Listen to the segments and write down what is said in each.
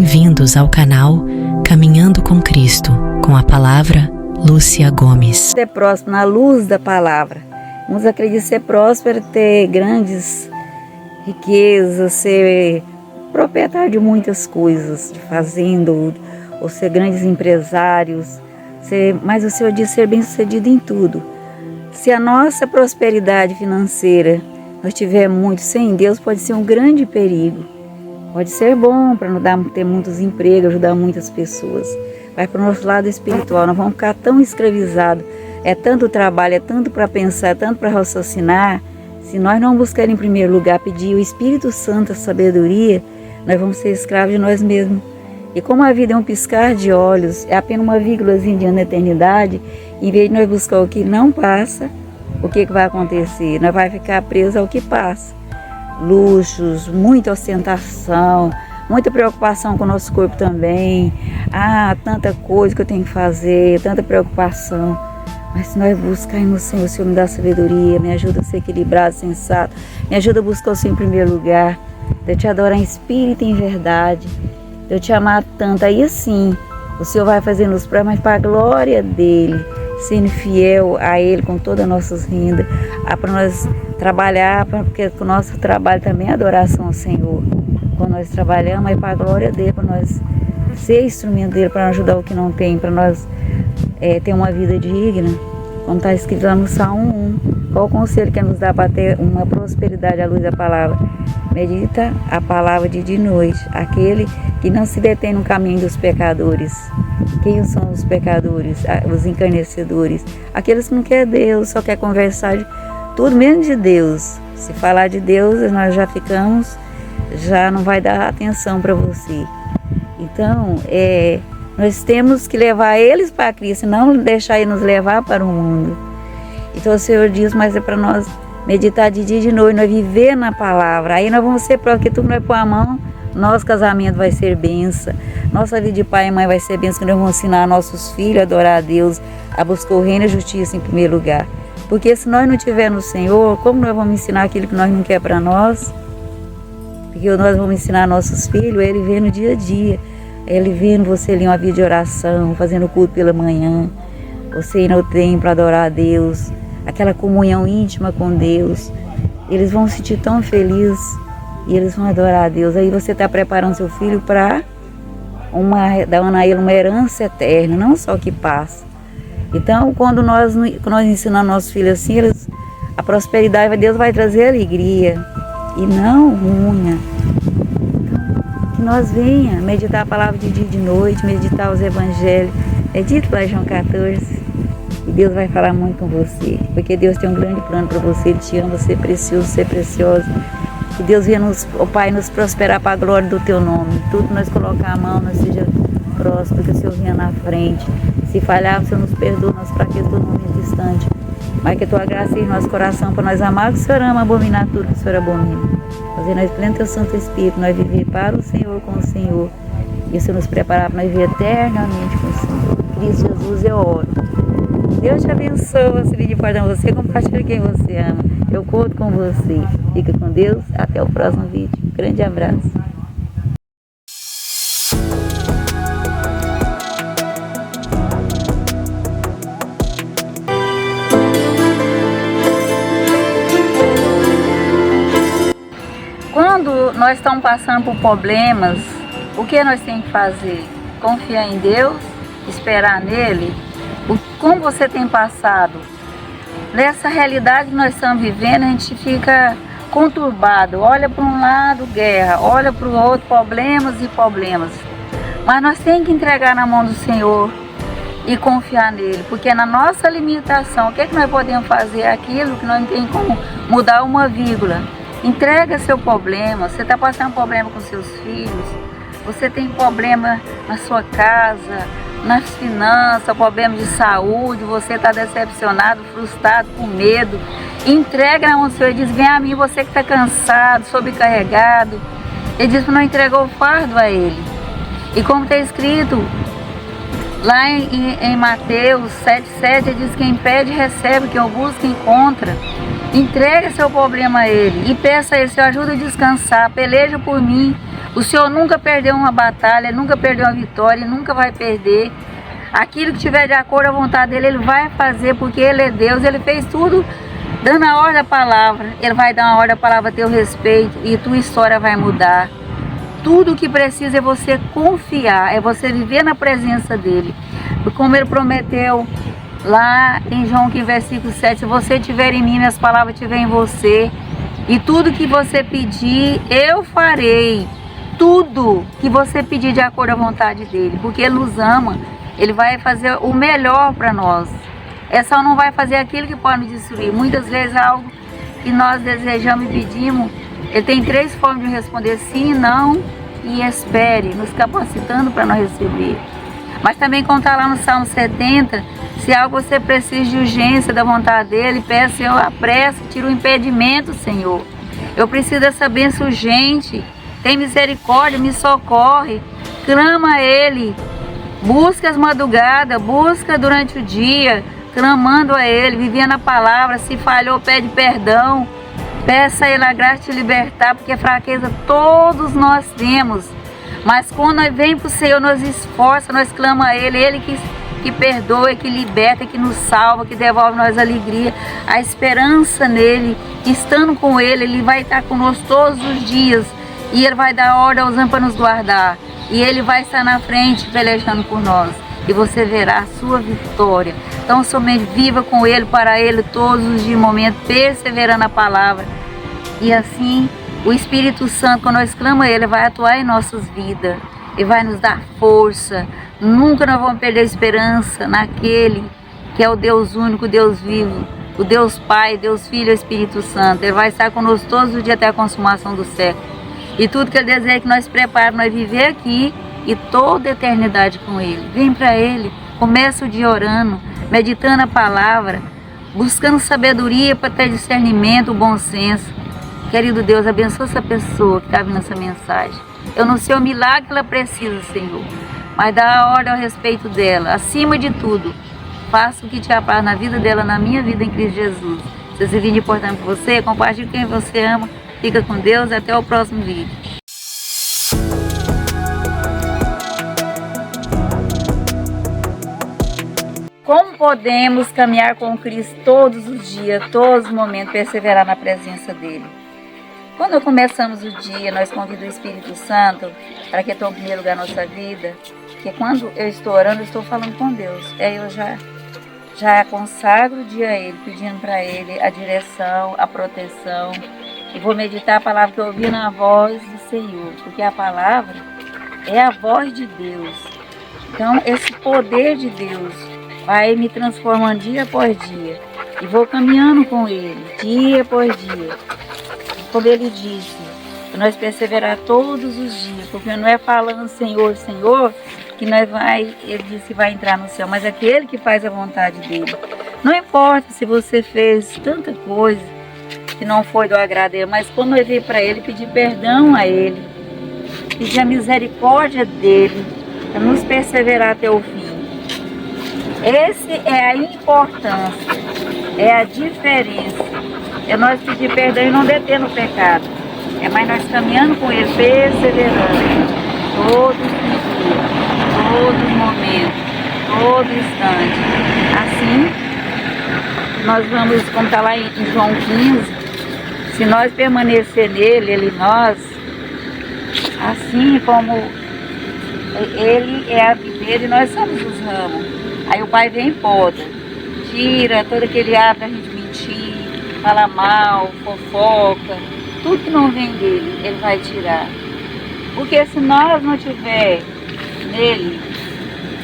bem-vindos ao canal Caminhando com Cristo, com a palavra Lúcia Gomes. Ser próspero na luz da palavra. Uns acreditam ser próspero, ter grandes riquezas, ser proprietário de muitas coisas, de fazenda, ou ser grandes empresários. Mas o Senhor diz ser bem-sucedido em tudo. Se a nossa prosperidade financeira nós tiver muito sem Deus, pode ser um grande perigo. Pode ser bom para nos ter muitos empregos, ajudar muitas pessoas. Vai para o nosso lado espiritual, nós vamos ficar tão escravizados. É tanto trabalho, é tanto para pensar, é tanto para raciocinar. Se nós não buscarmos em primeiro lugar pedir o Espírito Santo a sabedoria, nós vamos ser escravos de nós mesmos. E como a vida é um piscar de olhos, é apenas uma vírgulazinha diante da eternidade, em vez de nós buscar o que não passa, o que vai acontecer? Nós vamos ficar presos ao que passa. Luxos, muita ostentação, muita preocupação com o nosso corpo também. Tanta coisa que eu tenho que fazer, tanta preocupação. Mas se nós buscarmos no Senhor, o Senhor me dá sabedoria, me ajuda a ser equilibrado, sensato, me ajuda a buscar o Senhor em primeiro lugar, de eu te adorar em espírito e em verdade, de eu te amar tanto. Aí assim, o Senhor vai fazendo os prós, mas para a glória dEle, sendo fiel a Ele com todas as nossas rendas, para nós trabalhar, porque o nosso trabalho também é adoração ao Senhor. Quando nós trabalhamos, é para a glória dEle, para nós ser instrumento dEle, para ajudar o que não tem, para nós ter uma vida digna, como está escrito lá no Salmo 1. Qual o conselho que nos dá para ter uma prosperidade à luz da palavra? Medita a palavra de dia e noite, aquele que não se detém no caminho dos pecadores. Quem são os pecadores? Os encarnecedores, aqueles que não querem Deus, só quer conversar de tudo menos de Deus. Se falar de Deus, nós já não vai dar atenção para você. Então, nós temos que levar eles para Cristo, não deixar eles nos levar para o mundo. Então o Senhor diz, mas é para nós meditar de dia e de noite, nós viver na palavra. Aí nós vamos ser próximos, porque tudo nós pôr a mão, nosso casamento vai ser bênção, nossa vida de pai e mãe vai ser bênção, que nós vamos ensinar nossos filhos a adorar a Deus, a buscar o reino e a justiça em primeiro lugar. Porque se nós não tivermos no Senhor, como nós vamos ensinar aquilo que nós não quer para nós? Porque nós vamos ensinar nossos filhos, ele vê no dia a dia, ele vendo você ali uma vida de oração, fazendo culto pela manhã, você ir no templo para adorar a Deus, aquela comunhão íntima com Deus, eles vão se sentir tão felizes e eles vão adorar a Deus. Aí você está preparando seu filho para dar a ele uma herança eterna, não só que passa. Então, quando nós ensinamos nossos filhos assim, a prosperidade, Deus vai trazer alegria e não ruim. Que nós venha meditar a palavra de dia e de noite, meditar os evangelhos. Medite lá João 14. E Deus vai falar muito com você, porque Deus tem um grande plano para você. Ele te ama, ser precioso, ser preciosa. Que Deus venha, Pai, nos prosperar para a glória do Teu nome. Tudo nós colocar a mão, nós seja próspero, que o Senhor venha na frente. Se falhar, o Senhor nos perdoa, nós fraquezas todo momento distante. Mas que a Tua graça em nosso coração, para nós amar o que o Senhor ama, abominar tudo que o Senhor abomina. Fazer nós pleno Teu Santo Espírito, nós viver para o Senhor, com o Senhor. E o Senhor nos preparar para nós viver eternamente com o Senhor. Cristo Jesus, eu oro. Deus te abençoe, se de perdão você, compartilhe quem você ama. Eu conto com você. Fica com Deus, até o próximo vídeo. Grande abraço. Quando nós estamos passando por problemas, o que nós temos que fazer? Confiar em Deus, esperar nele. Como você tem passado? Nessa realidade que nós estamos vivendo, a gente fica conturbado. Olha para um lado, guerra. Olha para o outro, problemas e problemas. Mas nós temos que entregar na mão do Senhor e confiar nele. Porque na nossa limitação, o que nós podemos fazer? Aquilo que nós não temos como mudar uma vírgula. Entrega seu problema. Você está passando problema com seus filhos, você tem problema na sua casa, nas finanças, problema de saúde, você está decepcionado, frustrado, com medo. Entrega na mão do Senhor e diz, vem a mim, você que está cansado, sobrecarregado. Ele diz que não entregou o fardo a ele. E como está escrito lá em Mateus 7,7, ele diz, quem pede recebe, quem busca encontra. Entregue seu problema a ele e peça a ele, Senhor, ajuda a descansar, peleja por mim, O Senhor nunca perdeu uma batalha, nunca perdeu uma vitória, nunca vai perder. Aquilo que tiver de acordo à vontade dele, Ele vai fazer, porque Ele é Deus. Ele fez tudo dando a ordem da palavra. Ele vai dar uma ordem da palavra a teu respeito e tua história vai mudar. Tudo o que precisa é você confiar, é você viver na presença dEle. Como Ele prometeu lá em João 15, versículo 7, se você estiver em mim, minhas palavras estiverem em você, e tudo que você pedir, eu farei. Tudo que você pedir de acordo à vontade dEle, porque Ele nos ama, Ele vai fazer o melhor para nós. É só não vai fazer aquilo que pode nos destruir. Muitas vezes algo que nós desejamos e pedimos, Ele tem 3 formas de responder: sim, não e espere, nos capacitando para nós receber. Mas também, como está lá no Salmo 70, se algo você precisa de urgência da vontade dEle, peça, Senhor, apressa, tira o impedimento, Senhor. Eu preciso dessa bênção urgente. Tem misericórdia, me socorre. Clama a Ele. Busca as madrugadas, busca durante o dia, clamando a Ele, vivendo a palavra. Se falhou, pede perdão. Peça a Ele a graça de te libertar, porque fraqueza todos nós temos. Mas quando nós vem para o Senhor, nós esforça, nós clamamos a Ele. Ele que perdoa, que liberta, que nos salva, que devolve nós a alegria, a esperança nele. Estando com Ele, Ele vai estar conosco todos os dias. E Ele vai dar ordem aos anjos para nos guardar. E Ele vai estar na frente pelejando por nós. E você verá a sua vitória. Então somente viva com Ele, para Ele, todos os dias, momentos, perseverando na palavra. E assim, o Espírito Santo, quando nós clamamos a Ele, vai atuar em nossas vidas. E vai nos dar força. Nunca nós vamos perder a esperança naquele que é o Deus único, o Deus vivo. O Deus Pai, Deus Filho e Espírito Santo. Ele vai estar conosco todos os dias até a consumação do século. E tudo que Ele deseja é que nós preparamos, nós viver aqui e toda a eternidade com Ele. Vem para Ele, começa o dia orando, meditando a palavra, buscando sabedoria para ter discernimento, bom senso. Querido Deus, abençoa essa pessoa que está vindo essa mensagem. Eu não sei o milagre que ela precisa, Senhor, mas dá a ordem ao respeito dela. Acima de tudo, faça o que te apraz na vida dela, na minha vida em Cristo Jesus. Se esse vídeo é importante para você, compartilhe com quem você ama. Fica com Deus, até o próximo vídeo. Como podemos caminhar com Cristo todos os dias, todos os momentos, perseverar na presença dEle? Quando começamos o dia, nós convidamos o Espírito Santo para que tome primeiro lugar na nossa vida, porque quando eu estou orando, eu estou falando com Deus. Aí eu já consagro o dia a Ele, pedindo para Ele a direção, a proteção. E vou meditar a palavra que eu ouvi na voz do Senhor, porque a palavra é a voz de Deus. Então, esse poder de Deus vai me transformando dia após dia. E vou caminhando com Ele, dia após dia. Como Ele disse, nós perseverar todos os dias, porque não é falando Senhor, Senhor, que Ele disse que vai entrar no céu, mas é aquele que faz a vontade dEle. Não importa se você fez tanta coisa que não foi do agrado dele, mas quando eu vir para Ele, pedir perdão a Ele, pedir a misericórdia dEle, para nos perseverar até o fim. Essa é a importância, é a diferença, é nós pedir perdão e não deter no pecado, é mais nós caminhando com Ele, perseverando, todos os dias, todo momento, todo instante. Assim, nós vamos, como está lá em João 15, se nós permanecer nele, Ele em nós, assim como Ele é a videira e nós somos os ramos. Aí o Pai vem e poda, tira todo aquele hábito da gente mentir, falar mal, fofoca, tudo que não vem dele, Ele vai tirar. Porque se nós não tiver nele,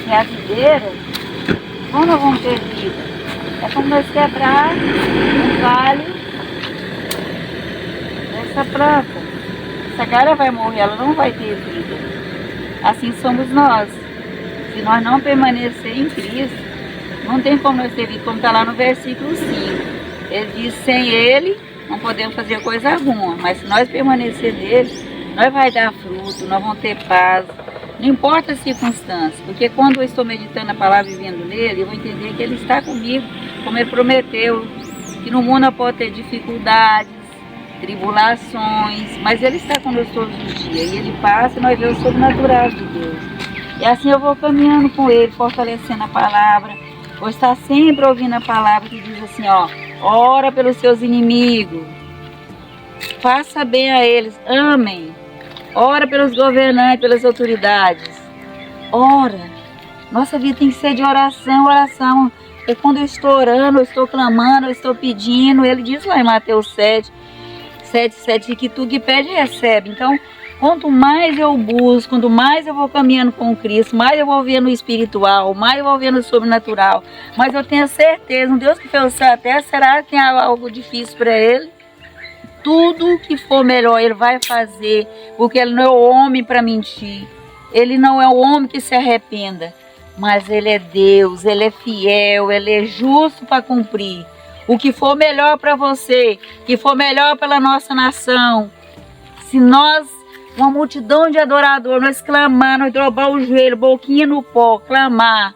que é a videira, como nós vamos ter vida? É como nós quebrar um galho dessa planta. Essa galha vai morrer, ela não vai ter vida. Assim somos nós. Se nós não permanecer em Cristo, não tem como nós ter vida, como está lá no versículo 5. Ele diz, sem Ele não podemos fazer coisa alguma, mas se nós permanecer nele, nós vai dar fruto, nós vamos ter paz, não importa as circunstâncias, porque quando eu estou meditando a palavra e vivendo nele, eu vou entender que Ele está comigo, como Ele prometeu, que no mundo eu posso ter dificuldades, tribulações, mas Ele está conosco todos os dias. E Ele passa e nós vemos o sobrenatural de Deus. E assim eu vou caminhando com Ele, fortalecendo a palavra. Vou estar sempre ouvindo a palavra que diz assim, ó, ora pelos seus inimigos, faça bem a eles, amem, ora pelos governantes, pelas autoridades, ora. Nossa vida tem que ser de oração, oração. É quando eu estou orando, eu estou clamando, eu estou pedindo. Ele diz lá em Mateus 7, que tu que pede, recebe. Então, quanto mais eu busco, quanto mais eu vou caminhando com Cristo, mais eu vou vendo o espiritual, mais eu vou vendo o sobrenatural. Mas eu tenho certeza, um Deus que fez o céu e a terra, será que tem algo difícil para Ele? Tudo que for melhor Ele vai fazer, porque Ele não é o homem para mentir. Ele não é o homem que se arrependa. Mas Ele é Deus, Ele é fiel, Ele é justo para cumprir. O que for melhor para você, que for melhor pela nossa nação. Se nós, uma multidão de adoradores, nós clamar, nós dobrar o joelho, boquinha no pó, clamar,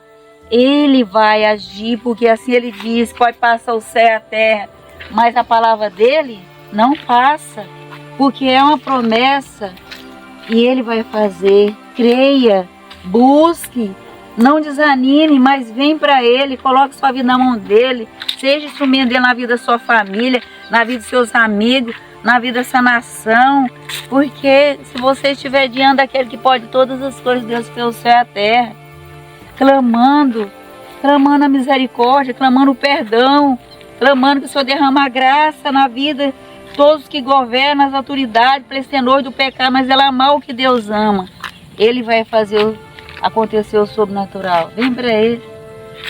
Ele vai agir, porque assim Ele diz, pode passar o céu e a terra, mas a palavra dEle não passa, porque é uma promessa e Ele vai fazer. Creia, busque, não desanime, mas vem para Ele, coloque sua vida na mão dEle, seja instrumento dEle na vida da sua família, na vida dos seus amigos, na vida dessa nação, porque se você estiver diante daquele que pode todas as coisas, Deus fez o céu e a terra, clamando a misericórdia, clamando o perdão, clamando que o Senhor derrama a graça na vida de todos que governam, as autoridades, para esse tenor do pecado, mas ela amar o que Deus ama. Ele vai fazer acontecer o sobrenatural. Vem para Ele,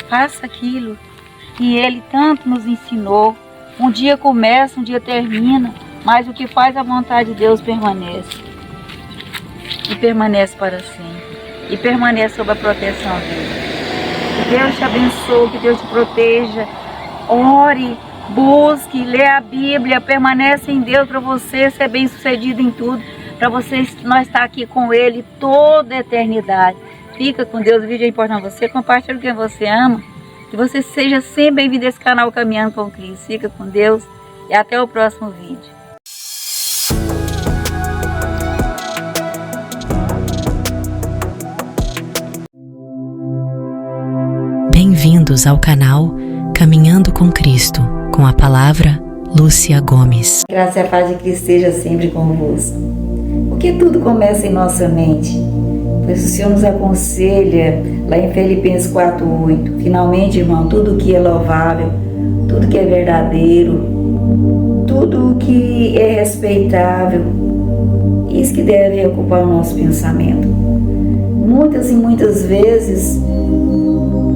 faça aquilo que Ele tanto nos ensinou. Um dia começa, um dia termina, mas o que faz a vontade de Deus permanece. E permanece para sempre. E permanece sob a proteção dEle. Que Deus te abençoe, que Deus te proteja. Ore, busque, lê a Bíblia, permanece em Deus para você ser bem sucedido em tudo. Para nós estar aqui com Ele toda a eternidade. Fica com Deus, o vídeo é importante para você, compartilha com quem você ama. Que você seja sempre bem-vindo a esse canal Caminhando com Cristo. Fica com Deus e até o próximo vídeo. Bem-vindos ao canal Caminhando com Cristo, com a palavra Lúcia Gomes. Graça e a paz de Cristo esteja sempre convosco. Porque tudo começa em nossa mente. Pois o Senhor nos aconselha lá em Filipenses 4:8. Finalmente, irmão, tudo que é louvável, tudo que é verdadeiro, tudo que é respeitável, isso que deve ocupar o nosso pensamento. Muitas e muitas vezes,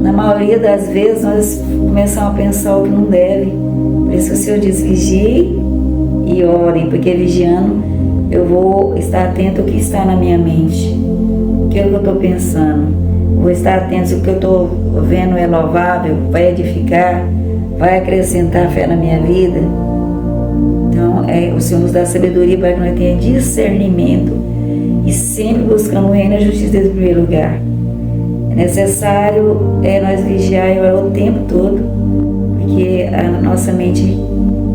na maioria das vezes, nós começamos a pensar o que não deve. Por isso o Senhor diz, vigie e orem, porque vigiando eu vou estar atento ao que está na minha mente. O que eu estou pensando, vou estar atento se o que eu estou vendo é louvável, vai edificar, vai acrescentar fé na minha vida. Então, o Senhor nos dá sabedoria para que nós tenhamos discernimento e sempre buscando o reino e a justiça em primeiro lugar. É necessário nós vigiar e orar o tempo todo, porque a nossa mente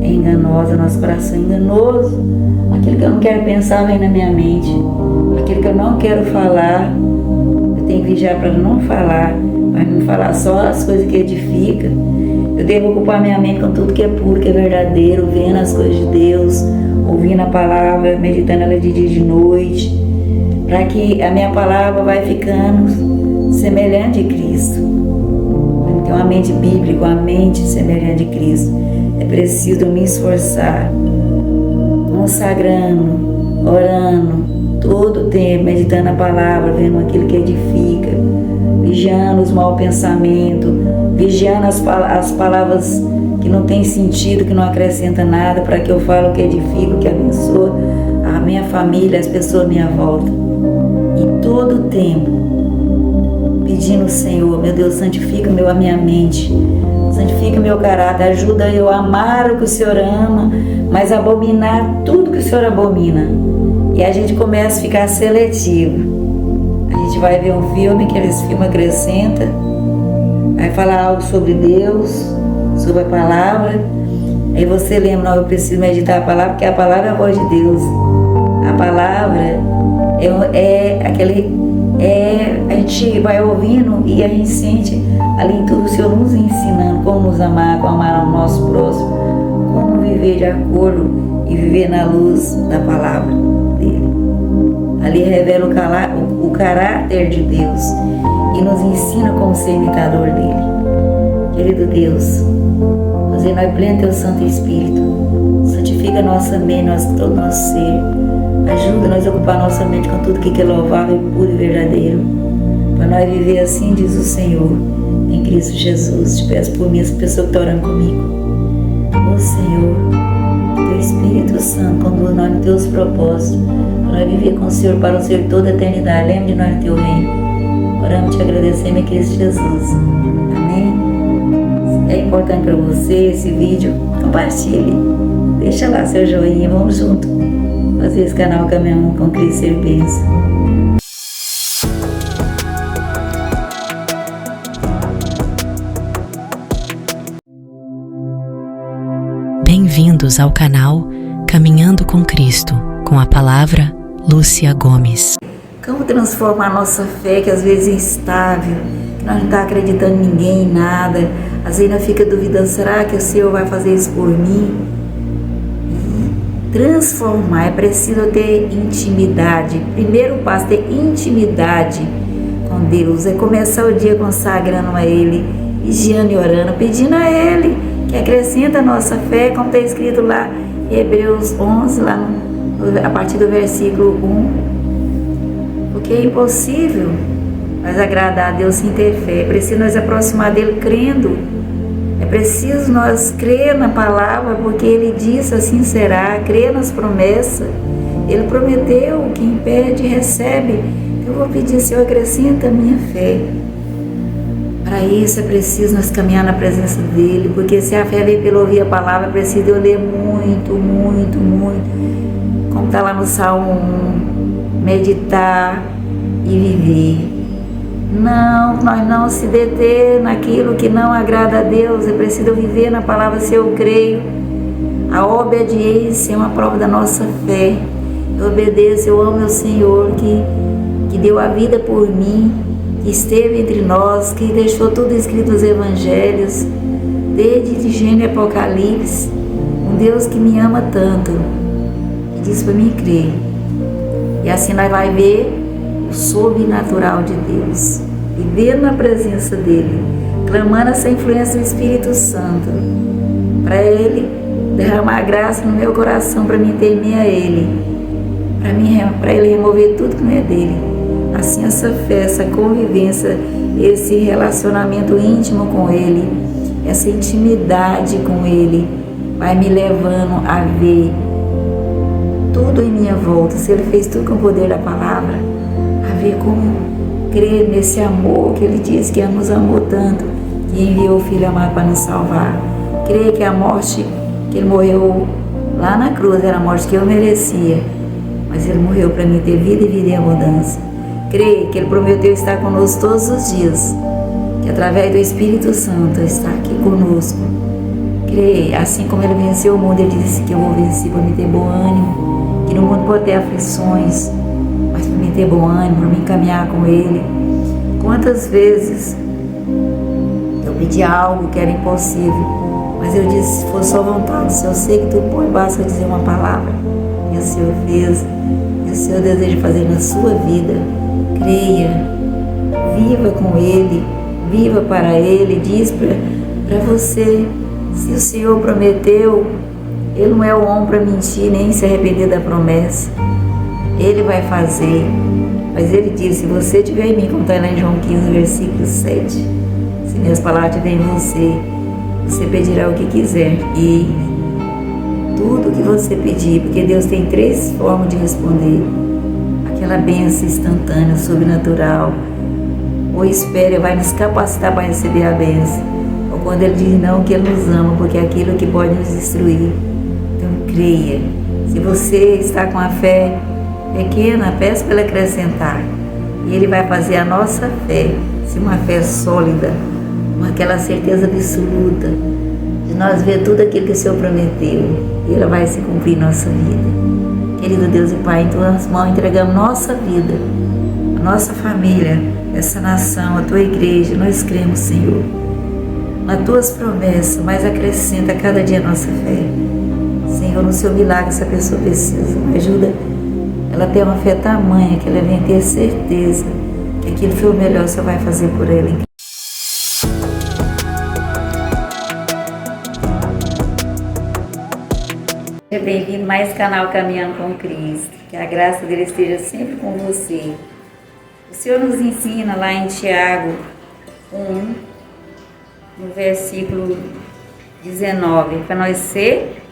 é enganosa, nosso coração é enganoso. Aquilo que eu não quero pensar vem na minha mente. Aquilo que eu não quero falar, eu tenho que vigiar para não falar, mas não falar só as coisas que edificam. Eu devo ocupar minha mente com tudo que é puro, que é verdadeiro, vendo as coisas de Deus, ouvindo a palavra, meditando ela de dia e de noite, para que a minha palavra vai ficando semelhante a Cristo. Ter uma mente bíblica, uma mente semelhante a Cristo. É preciso eu me esforçar, consagrando, orando, todo o tempo, meditando a palavra, vendo aquilo que edifica, vigiando os maus pensamentos, vigiando as palavras que não tem sentido, que não acrescenta nada, para que eu fale o que edifica, o que abençoa a minha família, as pessoas à minha volta. E todo o tempo, pedindo ao Senhor, meu Deus, santifica a minha mente, santifica meu caráter, ajuda eu a amar o que o Senhor ama, mas abominar tudo que o Senhor abomina. E a gente começa a ficar seletivo. A gente vai ver um filme, que esse filme acrescenta, vai falar algo sobre Deus, sobre a palavra. Aí você lembra, não, eu preciso meditar a palavra, porque a palavra é a voz de Deus. A palavra a gente vai ouvindo e a gente sente ali tudo o Senhor nos ensinando como nos amar, como amar o nosso próximo, como viver de acordo e viver na luz da palavra dele. Ali revela o caráter de Deus e nos ensina como ser imitador dele. Querido Deus, fazer nós pleno teu Santo Espírito, santifica nossa mente, todo nosso ser. Ajuda-nos a ocupar nossa mente com tudo que é louvável, puro e verdadeiro. Para nós viver assim, diz o Senhor, em Cristo Jesus. Te peço por mim, as pessoas que estão orando comigo. Ó Senhor, teu Espírito Santo, conduz nós nos teus propósitos, para nós viver com o Senhor para o Senhor toda a eternidade. Lembre de nós no teu reino. Oramos te agradecendo em Cristo Jesus. Amém? É importante para você esse vídeo, compartilhe. Deixa lá seu joinha, vamos junto fazer esse canal Caminhando com Cristo ser bênção. Bem-vindos ao canal Caminhando com Cristo, com a palavra Lúcia Gomes. Como transformar a nossa fé, que às vezes é instável, que nós não estamos acreditando em ninguém, em nada, às vezes nós fica duvidando, será que o Senhor vai fazer isso por mim? Transformar, é preciso ter intimidade. Primeiro passo, ter intimidade com Deus, é começar o dia consagrando a Ele, vigiando e orando, pedindo a Ele que acrescenta a nossa fé, como está escrito lá em Hebreus 11, lá a partir do versículo 1. Porque é impossível nós agradar a Deus sem ter fé, é preciso nós aproximar dEle crendo. É preciso nós crer na palavra, porque Ele disse assim será, crer nas promessas. Ele prometeu, quem pede recebe. Eu vou pedir, Senhor, acrescenta a minha fé. Para isso é preciso nós caminhar na presença dEle, porque se a fé vem pelo ouvir a palavra, é preciso eu ler muito, muito, muito. Como está lá no Salmo 1, meditar e viver. Não, nós não se deter naquilo que não agrada a Deus. É preciso viver na palavra se eu creio. A obediência é uma prova da nossa fé. Eu obedeço, eu amo o Senhor que deu a vida por mim, que esteve entre nós, que deixou tudo escrito nos evangelhos, desde Gênesis e Apocalipse. Um Deus que me ama tanto, que diz para mim crer. E assim nós vai ver o sobrenatural de Deus, viver na presença dEle, clamando essa influência do Espírito Santo, para Ele derramar graça no meu coração, para mim temer a Ele, para Ele remover tudo que não é dEle. Assim essa fé, essa convivência, esse relacionamento íntimo com Ele, essa intimidade com Ele, vai me levando a ver tudo em minha volta. Se Ele fez tudo com o poder da palavra, a ver como crer nesse amor que Ele disse que nos amou tanto, que enviou o Filho amado para nos salvar. Crer que a morte que Ele morreu lá na cruz era a morte que eu merecia, mas Ele morreu para mim ter vida e vida em abundância. Crer que Ele prometeu estar conosco todos os dias, que através do Espírito Santo está aqui conosco. Crer, assim como Ele venceu o mundo, Ele disse que eu vou vencer para me ter bom ânimo, que no mundo pode ter aflições, mas para mim ter bom ânimo, para mim caminhar com Ele. Quantas vezes eu pedi algo que era impossível, mas eu disse, se for só vontade, se eu sei que tudo pode, basta dizer uma palavra. E o Senhor fez, e o Senhor deseja fazer na sua vida. Creia, viva com Ele, viva para Ele. Diz para você, se o Senhor prometeu, Ele não é o homem para mentir, nem se arrepender da promessa. Ele vai fazer, mas Ele diz, se você estiver em mim, como está lá em João 15, versículo 7, se minhas palavras estiverem em você pedirá o que quiser, e tudo que você pedir, porque Deus tem 3 formas de responder: aquela bênção instantânea, sobrenatural, ou espere, vai nos capacitar para receber a bênção, ou quando Ele diz não, que Ele nos ama, porque é aquilo que pode nos destruir. Então creia. Se você está com a fé pequena, peça para Ele acrescentar, e Ele vai fazer a nossa fé ser uma fé sólida, com aquela certeza absoluta de nós ver tudo aquilo que o Senhor prometeu e ela vai se cumprir em nossa vida. Querido Deus e Pai, em tuas mãos entregamos nossa vida, a nossa família, essa nação, a tua igreja. Nós cremos, Senhor, nas tuas promessas, mas acrescenta cada dia a nossa fé. Senhor, no seu milagre essa pessoa precisa. Ajuda ela a ter uma fé tamanha que ela venha ter certeza que aquilo foi o melhor que o Senhor vai fazer por ela. Seja bem-vindo a mais canal Caminhando com Cristo. Que a graça dele esteja sempre com você. O Senhor nos ensina lá em Tiago 1, no versículo 19, para nós ser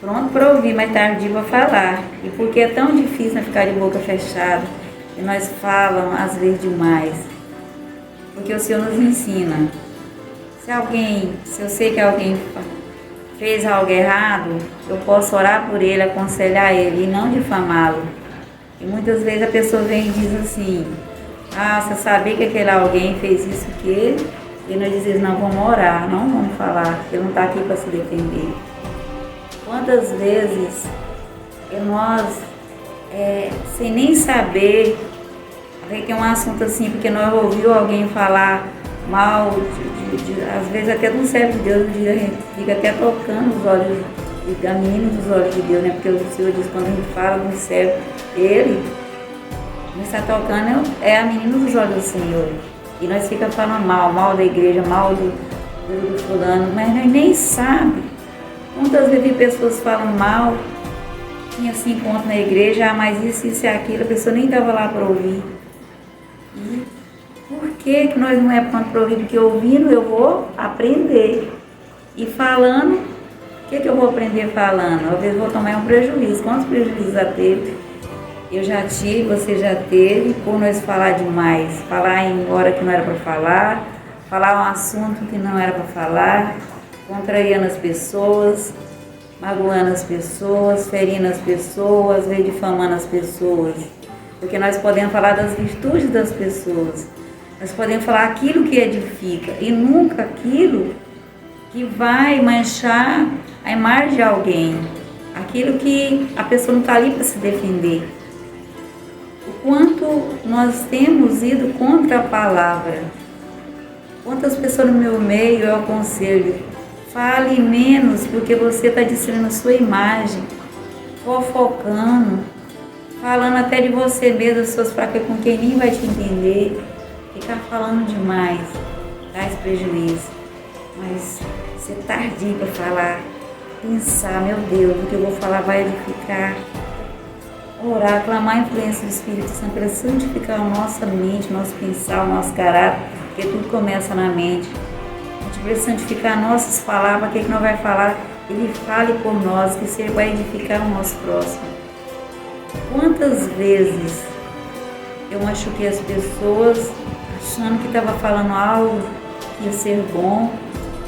pronto para ouvir, mas tardio para falar. E porque é tão difícil nós ficar de boca fechada e nós falamos às vezes demais. Porque o Senhor nos ensina. Se eu sei que alguém fez algo errado, eu posso orar por ele, aconselhar ele e não difamá-lo. E muitas vezes a pessoa vem e diz assim: você sabia que aquele alguém fez isso que ele? E nós dizemos: não, vamos orar, não vamos falar, porque ele não está aqui para se defender. Quantas vezes nós, sem nem saber, que é um assunto assim, porque nós ouvimos alguém falar mal, às vezes até do servo de Deus, a gente fica até tocando os olhos, a menina dos olhos de Deus, né? Porque o Senhor diz, quando a gente fala do servo dele, a gente está tocando, é a menina dos olhos do Senhor. E nós ficamos falando mal da igreja, mal do fulano, mas nós nem sabemos. Quantas vezes pessoas falam mal, tinha se encontro na igreja, mas isso e aquilo, a pessoa nem estava lá para ouvir. E por que nós não é pronto para ouvir? Porque ouvindo eu vou aprender. E falando, o que eu vou aprender falando? Às vezes vou tomar um prejuízo. Quantos prejuízos já teve? Eu já tive, você já teve, por nós falar demais. Falar em hora que não era para falar um assunto que não era para falar, contrariando as pessoas, magoando as pessoas, ferindo as pessoas, às vezes difamando as pessoas. Porque nós podemos falar das virtudes das pessoas, nós podemos falar aquilo que edifica e nunca aquilo que vai manchar a imagem de alguém, aquilo que a pessoa não está ali para se defender. O quanto nós temos ido contra a palavra. Quantas pessoas no meu meio eu aconselho: fale menos, porque você está destruindo a sua imagem, fofocando, falando até de você mesmo, das suas fraquezas, com quem nem vai te entender. Ficar falando demais traz prejuízo. Mas ser tardio para falar, pensar: meu Deus, o que eu vou falar vai edificar. Orar, clamar a influência do Espírito Santo para santificar a nossa mente, nosso pensar, o nosso caráter, porque tudo começa na mente. A gente precisa santificar nossas palavras, o que nós vamos falar, ele fale por nós, que seja para edificar o nosso próximo. Quantas vezes eu machuquei as pessoas achando que estava falando algo que ia ser bom,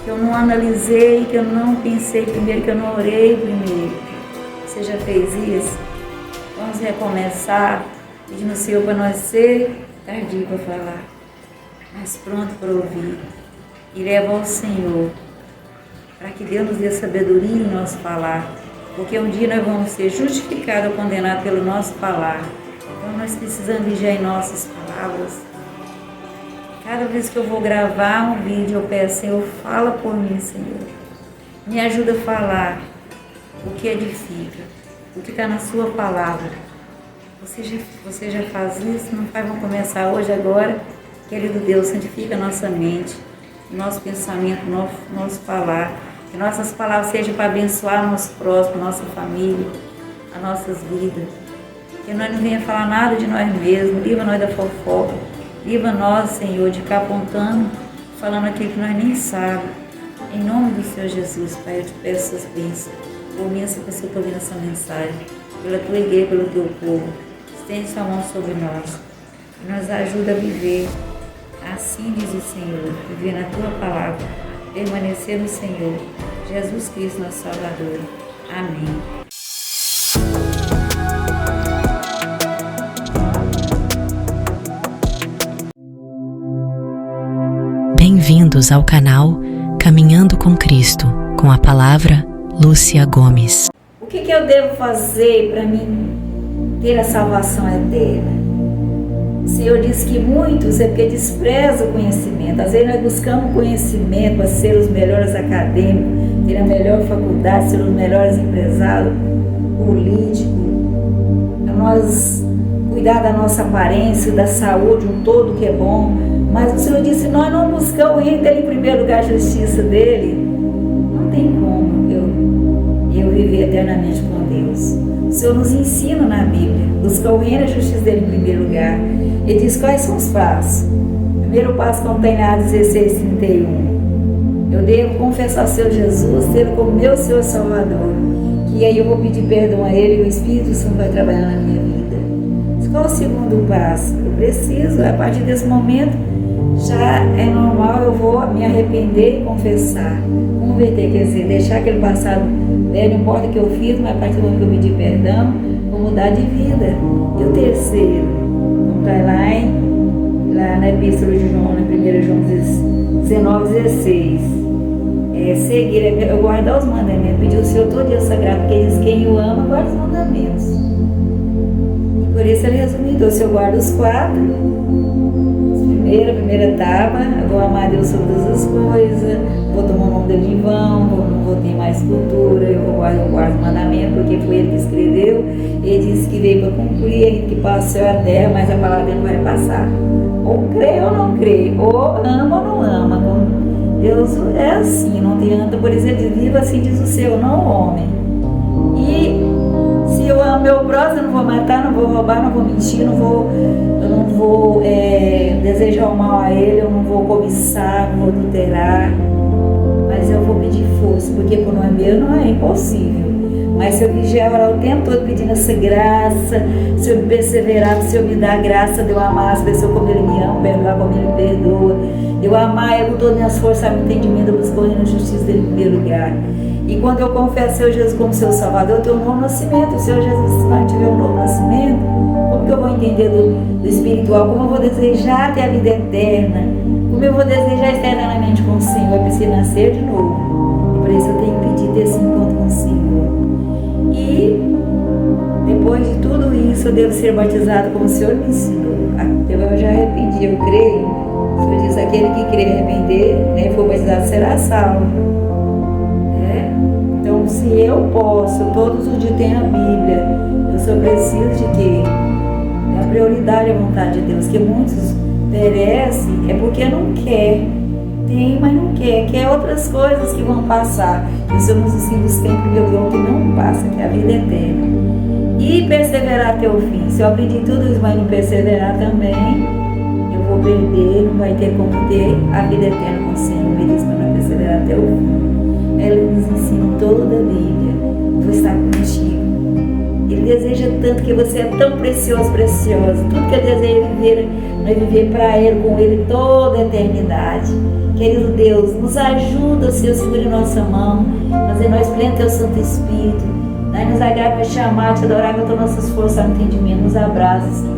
que eu não analisei, que eu não pensei primeiro, que eu não orei primeiro. Você já fez isso? Vamos recomeçar, pedindo ao Senhor para nós ser tardio para falar, mas pronto para ouvir. E leva ao Senhor, para que Deus nos dê sabedoria em nosso falar, porque um dia nós vamos ser justificados ou condenados pelo nosso falar. Então nós precisamos vigiar em nossas palavras. Cada vez que eu vou gravar um vídeo, eu peço: Senhor, fala por mim, Senhor. Me ajuda a falar o que edifica, o que está na sua palavra. Você já faz isso? Não faz? Vamos começar hoje, agora. Querido Deus, santifica a nossa mente, nosso pensamento, nosso falar. Que nossas palavras sejam para abençoar nosso próximo, nossa família, as nossas vidas. Que nós não venha falar nada de nós mesmos. Livra nós da fofoca. Livra nós, Senhor, de ficar apontando, falando aquilo que nós nem sabemos. Em nome do Senhor Jesus, Pai, eu te peço essas bênçãos. Por mim, essa pessoa está ouvindo essa mensagem. Pela tua igreja, pelo teu povo. Estende sua mão sobre nós. E nos ajuda a viver. Assim diz o Senhor, viver na tua palavra, permanecer no Senhor, Jesus Cristo, nosso Salvador. Amém. Bem-vindos ao canal Caminhando com Cristo, com a palavra Lúcia Gomes. O que eu devo fazer para mim ter a salvação eterna? O Senhor diz que muitos é porque desprezam o conhecimento. Às vezes nós buscamos conhecimento para ser os melhores acadêmicos, ter a melhor faculdade, ser os melhores empresários, políticos, para nós cuidar da nossa aparência, da saúde, um todo que é bom. Mas o Senhor disse, nós não buscamos o reino dele em primeiro lugar, a justiça dele. Não tem como eu viver eternamente com Deus. O Senhor nos ensina na Bíblia, buscar o reino e a justiça dele em primeiro lugar. Ele diz quais são os passos. Primeiro passo, como tem lá 16:31. Eu devo confessar o Senhor Jesus, tê-lo como meu Senhor Salvador. Que aí eu vou pedir perdão a Ele e o Espírito Santo vai trabalhar na minha vida. Qual é o segundo passo? Eu preciso, a partir desse momento, já é normal, eu vou me arrepender e confessar. Converter, quer dizer, deixar aquele passado velho, não importa o que eu fiz, mas a partir do momento que eu pedir perdão, vou mudar de vida. E o terceiro, vamos para lá na Epístola de João, na 1 João 19:16. Seguir, eu guardar os mandamentos, pedir o Senhor todo dia sagrado, porque ele diz quem o ama, guarda os mandamentos. E por isso ele resumiu, se eu guardo os 4, a primeira etapa, eu vou amar Deus sobre todas as coisas, vou tomar o nome dele em vão, não vou ter mais cultura, eu guardo o mandamento, porque foi ele que escreveu, ele disse que veio para concluir, ele que passou a terra, mas a palavra dele não vai passar. Ou crê ou não crê, ou ama ou não ama. Deus é assim, não adianta, por isso ele viva assim, diz o Senhor, não o homem. E se eu amo meu próximo, eu não vou matar, não vou roubar, não vou mentir, eu não vou desejar o mal a ele, eu não vou cobiçar, não vou adulterar, mas eu vou pedir força, porque por não é meu não é impossível. Mas se eu vigiar orar o tempo todo pedindo essa graça, se eu perseverar, se eu me dar a graça de eu amar as pessoas como ele me ama, perdoar como ele me perdoa, de eu amar ele com todas as minhas forças, o entendimento, eu busco a justiça dele em primeiro lugar. E quando eu confesso o Senhor Jesus como seu Salvador, eu tenho um novo nascimento. O Senhor Jesus, se não tiver um novo nascimento, como que eu vou entender do espiritual? Como eu vou desejar ter a vida eterna? Como eu vou desejar estar eternamente com o Senhor? Eu preciso nascer de novo. E por isso eu tenho que pedir ter esse encontro com o Senhor. E depois de tudo isso, eu devo ser batizado como o Senhor me ensinou. Eu já arrependi, eu creio. O Senhor diz, aquele que crê e arrepender, nem for batizado, será salvo. Então, se eu posso, todos os dias tenho a Bíblia, eu só preciso de quê? A prioridade é a vontade de Deus, que muitos perecem, é porque não quer. Tem, mas não quer outras coisas que vão passar. E o Senhor nos ensina os tempos de Deus que não passa, que é a vida eterna. E perseverar até o fim. Se eu aprendi tudo isso, mas não perseverar também, eu vou perder, não vai ter como ter a vida eterna com o Senhor. Ele diz para não perseverar até o fim. Ele nos ensina toda a Bíblia. Vou estar contigo. Ele deseja tanto, que você é tão precioso. Tudo que ele deseja viver, nós viver para ele, com ele toda a eternidade. Querido Deus, nos ajuda, Senhor, segure nossa mão, fazer nós pleno teu Santo Espírito. Nos agrada para chamar, te adorar com todas as nossas forças, no entendimento. Nos abraça, Senhor.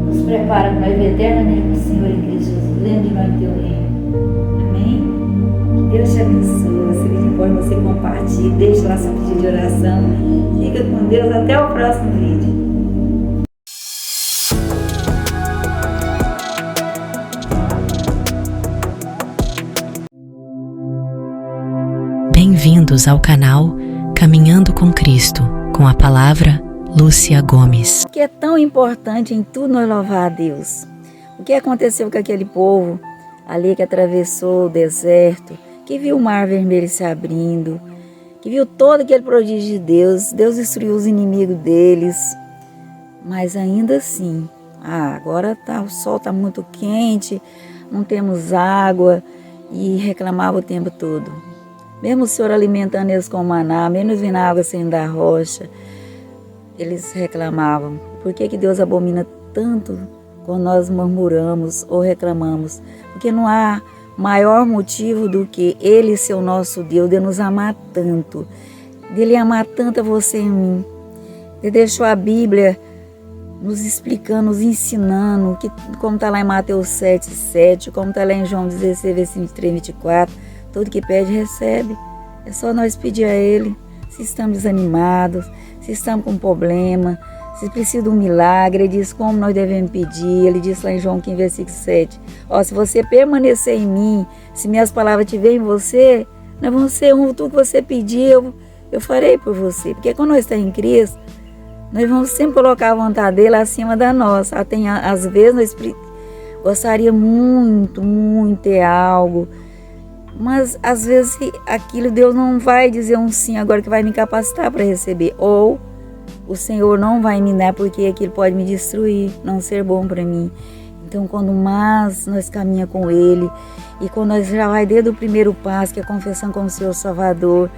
Nos prepara para nós viver eternamente com o Senhor em Cristo Jesus. Lembra de nós no teu reino. Deus te abençoe, se vídeo pode você compartilhe, deixe lá seu pedido de oração. Fica com Deus, até o próximo vídeo. Bem-vindos ao canal Caminhando com Cristo, com a palavra Lúcia Gomes. O que é tão importante em tudo nós louvar a Deus? O que aconteceu com aquele povo ali que atravessou o deserto, que viu o mar vermelho se abrindo, que viu todo aquele prodígio de Deus, Deus destruiu os inimigos deles, mas ainda assim, agora o sol está muito quente, não temos água, e reclamava o tempo todo. Mesmo o Senhor alimentando eles com maná, menos vindo água saindo da rocha, eles reclamavam. Por que Deus abomina tanto quando nós murmuramos ou reclamamos? Porque não há maior motivo do que Ele ser o nosso Deus, de nos amar tanto, dele amar tanto a você e a mim. Ele deixou a Bíblia nos explicando, nos ensinando, como está lá em Mateus 7:7, como está lá em João 16, versículo 23, 24, Tudo que pede, recebe. É só nós pedir a Ele. Se estamos desanimados, se estamos com problema, se precisa de um milagre, Ele diz como nós devemos pedir. Ele diz lá em João 15, versículo 7. Se você permanecer em mim, se minhas palavras estiverem em você, nós vamos ser tudo que você pedir, eu farei por você. Porque quando nós estamos em Cristo, nós vamos sempre colocar a vontade dele acima da nossa. Às vezes nós gostaria muito ter algo, mas às vezes aquilo Deus não vai dizer um sim agora que vai me capacitar para receber. Ou o Senhor não vai me dar porque aquilo pode me destruir, não ser bom para mim. Então quando mais nós caminhamos com Ele, e quando nós já vai desde o primeiro passo, que é a confissão como Senhor Salvador,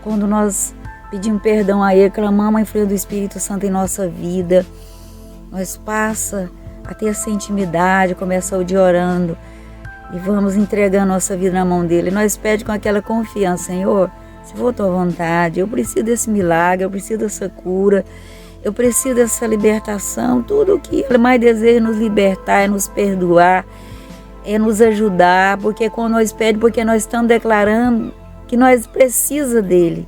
quando nós pedimos perdão a Ele, clamamos a influência do Espírito Santo em nossa vida, nós passa a ter essa intimidade, começa o dia orando e vamos entregando nossa vida na mão dele. Nós pedimos com aquela confiança: Senhor, se for tua vontade, eu preciso desse milagre, eu preciso dessa cura, eu preciso dessa libertação. Tudo o que Ele mais deseja é nos libertar, é nos perdoar, é nos ajudar, porque quando nós pedimos, porque nós estamos declarando que nós precisamos dele.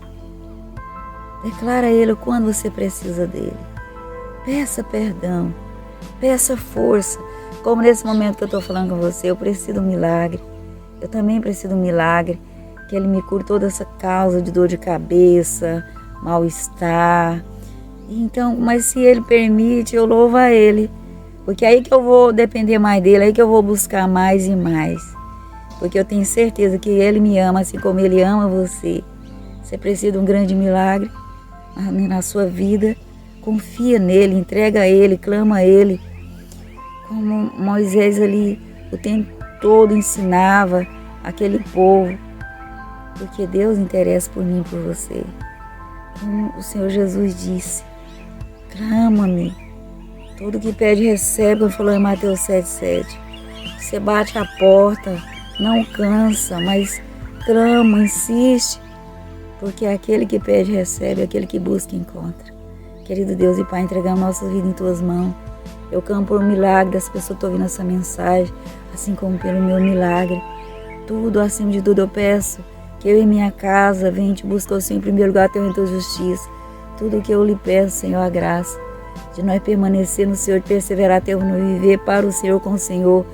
Declara a Ele o quando você precisa dele. Peça perdão, peça força. Como nesse momento que eu estou falando com você, eu preciso de um milagre. Eu também preciso de um milagre, que Ele me cure toda essa causa de dor de cabeça, mal-estar. Então, mas se Ele permite, eu louvo a Ele. Porque é aí que eu vou depender mais dele, é aí que eu vou buscar mais e mais. Porque eu tenho certeza que Ele me ama, assim como Ele ama você. Você precisa de um grande milagre na sua vida. Confia nele, entrega a Ele, clama a Ele. Como Moisés ali o tempo todo ensinava aquele povo. Porque Deus interessa por mim e por você. Como o Senhor Jesus disse: clama-me. Tudo que pede, recebe, como falou em Mateus 7,7. Você bate a porta, não cansa, mas clama, insiste. Porque aquele que pede, recebe, aquele que busca, encontra. Querido Deus e Pai, entregamos nossa vida em Tuas mãos. Eu clamo por um milagre das pessoas que estão ouvindo essa mensagem, assim como pelo meu milagre. Tudo, acima de tudo, eu peço que eu e minha casa venham te buscar o Senhor em primeiro lugar, Teu reino e Tua justiça. Tudo o que eu lhe peço, Senhor, a graça de nós permanecer no Senhor, de perseverar até o no viver para o Senhor, com o Senhor.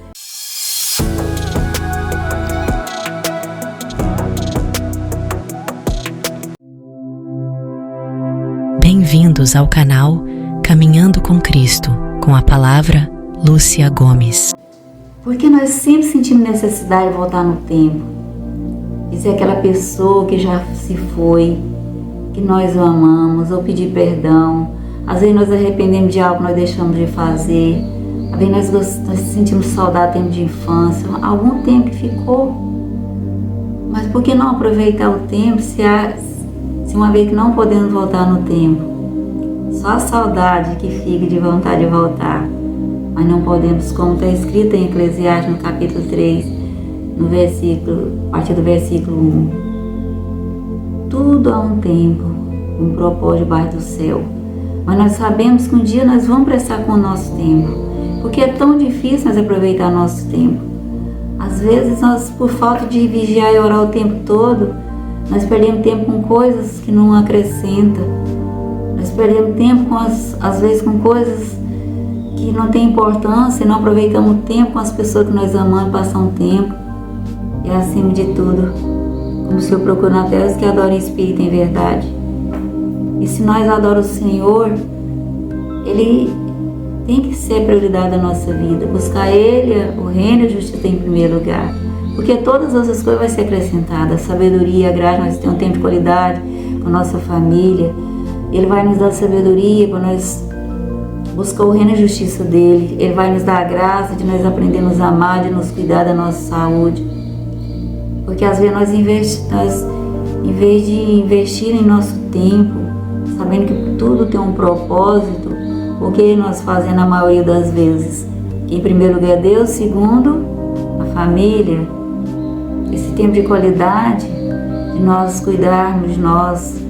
Bem-vindos ao canal Caminhando com Cristo, com a palavra Lúcia Gomes. Porque nós sempre sentimos necessidade de voltar no tempo, de ser aquela pessoa que já se foi, que nós o amamos, ou pedir perdão. Às vezes nós arrependemos de algo que nós deixamos de fazer. Às vezes nós sentimos saudade do tempo de infância, algum tempo que ficou. Mas por que não aproveitar o tempo se uma vez que não podemos voltar no tempo? Só a saudade que fica de vontade de voltar. Mas não podemos, como está escrito em Eclesiastes no capítulo 3, a partir do versículo 1. Tudo há um tempo, um propósito debaixo do céu. Mas nós sabemos que um dia nós vamos prestar com o nosso tempo. Porque é tão difícil nós aproveitar nosso tempo. Às vezes nós, por falta de vigiar e orar o tempo todo, nós perdemos tempo com coisas que não acrescentam. Nós perdemos tempo, às vezes, com coisas que não têm importância, e não aproveitamos o tempo com as pessoas que nós amamos, passar um tempo. E acima de tudo, como o Senhor procura na terra os que adoram em espírito em verdade. E se nós adoramos o Senhor, Ele tem que ser a prioridade da nossa vida. Buscar Ele, o reino e a justiça em primeiro lugar. Porque todas as coisas vão ser acrescentadas. A sabedoria, a graça, nós temos um tempo de qualidade com a nossa família. Ele vai nos dar sabedoria para nós buscar o reino e a justiça dEle. Ele vai nos dar a graça de nós aprender a nos amar, de nos cuidar da nossa saúde. Porque às vezes nós, em vez de investir em nosso tempo, sabendo que tudo tem um propósito, o que nós fazemos na maioria das vezes? Que em primeiro lugar é Deus, segundo a família. Esse tempo de qualidade, de nós cuidarmos de nós.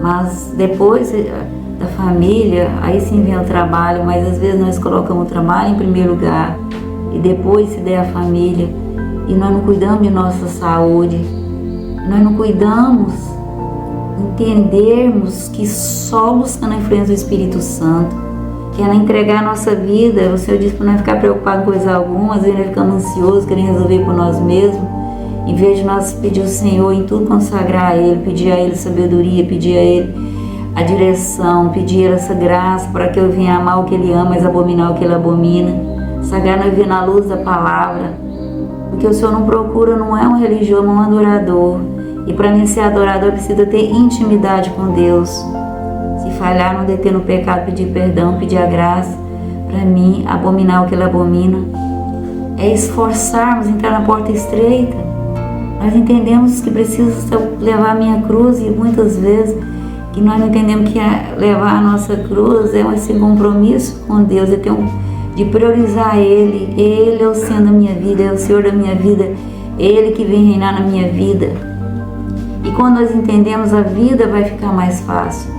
Mas depois da família, aí sim vem o trabalho, mas às vezes nós colocamos o trabalho em primeiro lugar e depois se der a família e nós não cuidamos de nossa saúde. nós não cuidamos, entendermos que só buscando a influência do Espírito Santo, que ela entregar a nossa vida. O Senhor disse para não ficar preocupado com coisa alguma, às vezes nós ficamos ansiosos, querendo resolver por nós mesmos, em vez de nós pedir ao Senhor em tudo, consagrar a Ele, pedir a Ele sabedoria, pedir a Ele a direção, pedir a Ele essa graça para que eu venha amar o que Ele ama, mas abominar o que Ele abomina, sagrar nós ver na luz da palavra, porque o Senhor não procura, não é um religioso, é um adorador, e para mim ser adorador precisa ter intimidade com Deus. Se falhar, não deter no pecado, pedir perdão, pedir a graça. Para mim, abominar o que Ele abomina é esforçarmos, entrar na porta estreita. Nós entendemos que preciso levar a minha cruz, e muitas vezes que nós não entendemos que levar a nossa cruz é esse compromisso com Deus, é de priorizar Ele. Ele é o centro da minha vida, é o Senhor da minha vida, Ele que vem reinar na minha vida. E quando nós entendemos, a vida vai ficar mais fácil,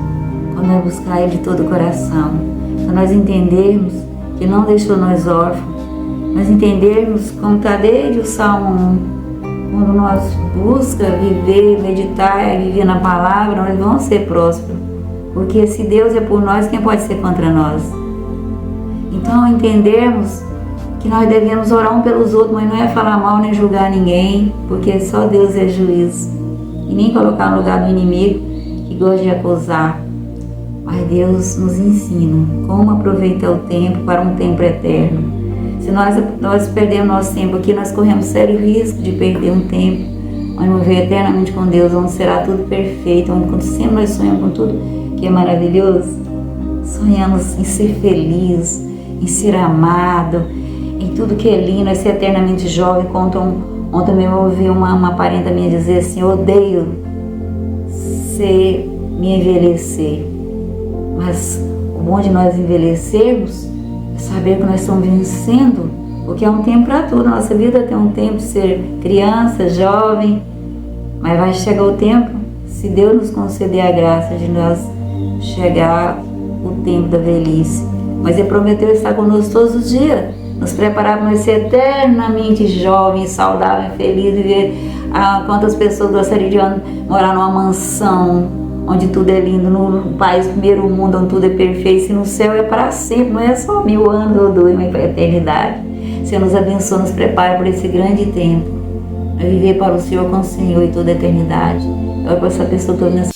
quando nós buscar Ele de todo o coração. Quando nós entendermos que não deixou nós órfãos, nós entendermos, como está desde o Salmo 1, quando nós buscamos viver, meditar e viver na palavra, nós vamos ser prósperos. Porque se Deus é por nós, quem pode ser contra nós? Então, entendermos que nós devemos orar um pelos outros, mas não é falar mal nem julgar ninguém, porque só Deus é juiz. E nem colocar no lugar do inimigo que gosta de acusar. Mas Deus nos ensina como aproveitar o tempo para um tempo eterno. Se nós perdemos nosso tempo aqui, nós corremos sério risco de perder um tempo, mas viver eternamente com Deus, onde será tudo perfeito, onde sempre nós sonhamos com tudo que é maravilhoso. Sonhamos em ser feliz, em ser amado, em tudo que é lindo, em ser eternamente jovem. Ontem mesmo eu ouvi uma parenta minha dizer assim: eu odeio me envelhecer, mas o bom de nós envelhecermos é saber que nós estamos vencendo, porque há um tempo para tudo. A nossa vida tem um tempo de ser criança, jovem, mas vai chegar o tempo, se Deus nos conceder a graça de nós chegar o tempo da velhice. Mas Ele prometeu estar conosco todos os dias, nos preparar para nós ser eternamente jovens, saudáveis, felizes, e ver quantas pessoas gostariam de morar numa mansão, onde tudo é lindo, no país primeiro mundo, onde tudo é perfeito. Se no céu é para sempre, não é só 1000 anos ou 2, mas para a eternidade. Senhor nos abençoe, nos prepare por esse grande tempo, a viver para o Senhor com o Senhor e toda a eternidade. Eu oro por essa pessoa toda nessa.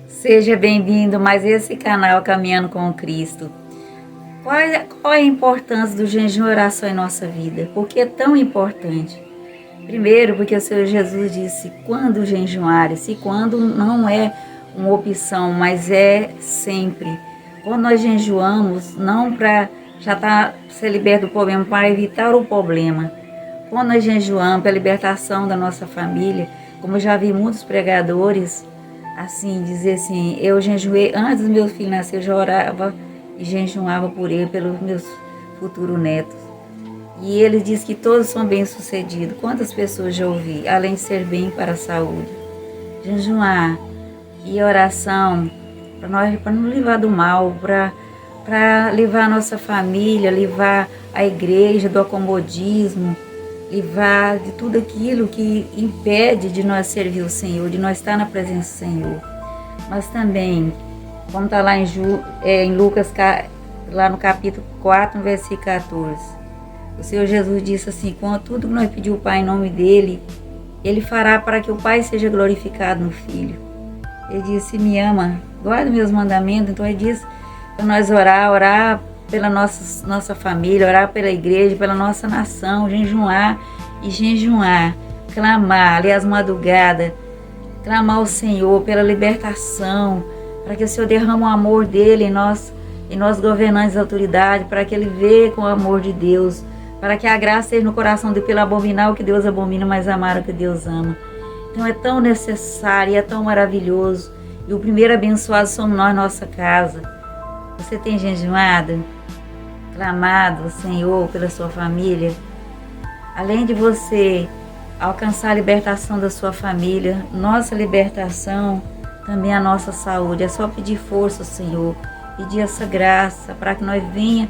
Seja bem-vindo a mais esse canal Caminhando com Cristo. Qual é a importância do jejum e oração em nossa vida? Por que é tão importante? Primeiro, porque o Senhor Jesus disse: quando jejuares, e quando não é uma opção, mas é sempre. Quando nós jejuamos, não para já ser liberto do problema, para evitar o problema. Quando nós jejuamos para a libertação da nossa família, como eu já vi muitos pregadores assim, dizer assim: eu jejuei antes dos meus filhos nascerem, eu já orava e jejuava por ele, pelos meus futuros netos. E ele diz que todos são bem-sucedidos. Quantas pessoas já ouvi, além de ser bem para a saúde? Jejuar e oração para nos livrar do mal, para livrar a nossa família, livrar a igreja do acomodismo, livrar de tudo aquilo que impede de nós servir o Senhor, de nós estar na presença do Senhor. Mas também, como está lá em Lucas, lá no capítulo 4, no versículo 14, o Senhor Jesus disse assim: com tudo que nós pedimos ao Pai em nome dEle, Ele fará para que o Pai seja glorificado no Filho. Ele disse: me ama, guarda meus mandamentos. Então Ele disse para nós orar pela nossa família, orar pela igreja, pela nossa nação, jejuar, clamar, aliás, madrugada, clamar ao Senhor pela libertação, para que o Senhor derrame o amor dEle em nós governantes e autoridades, para que Ele veja com o amor de Deus, para que a graça esteja no coração dele, pelo abominar o que Deus abomina, mas amar o que Deus ama. Então é tão necessário e é tão maravilhoso. E o primeiro abençoado somos nós, nossa casa. Você tem jejuado, clamado ao Senhor pela sua família? Além de você alcançar a libertação da sua família, nossa libertação, também a nossa saúde. É só pedir força ao Senhor, pedir essa graça para que nós venha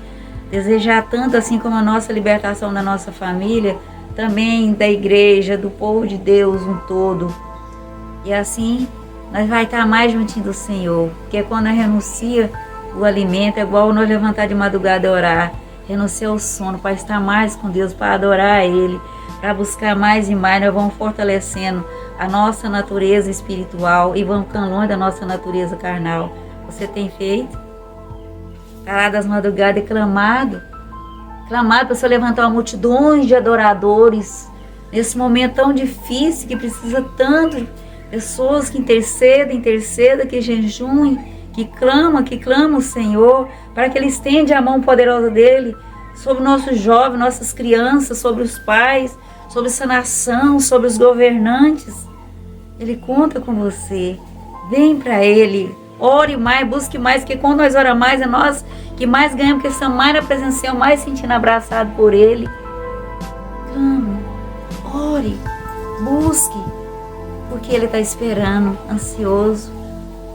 desejar tanto, assim como a nossa libertação da nossa família, também da igreja, do povo de Deus um todo. E assim nós vai estar mais juntinho do Senhor, porque quando nós renuncia o alimento, é igual nós levantar de madrugada e orar, renunciar o sono para estar mais com Deus, para adorar Ele, para buscar mais e mais. Nós vamos fortalecendo a nossa natureza espiritual e vamos ficando longe da nossa natureza carnal. Você tem feito? Parado das madrugadas e clamado para você levantar uma multidão de adoradores nesse momento tão difícil, que precisa tanto de pessoas que intercedem, que jejuem, que clamam o Senhor, para que Ele estenda a mão poderosa dEle sobre nossos jovens, nossas crianças, sobre os pais, sobre essa nação, sobre os governantes. Ele conta com você. Vem para Ele, ore mais, busque mais, porque quando nós oramos mais, é nós que mais ganhamos, porque estamos mais na presença, mais sentindo abraçado por Ele. Clame, ore, busque, porque Ele está esperando, ansioso,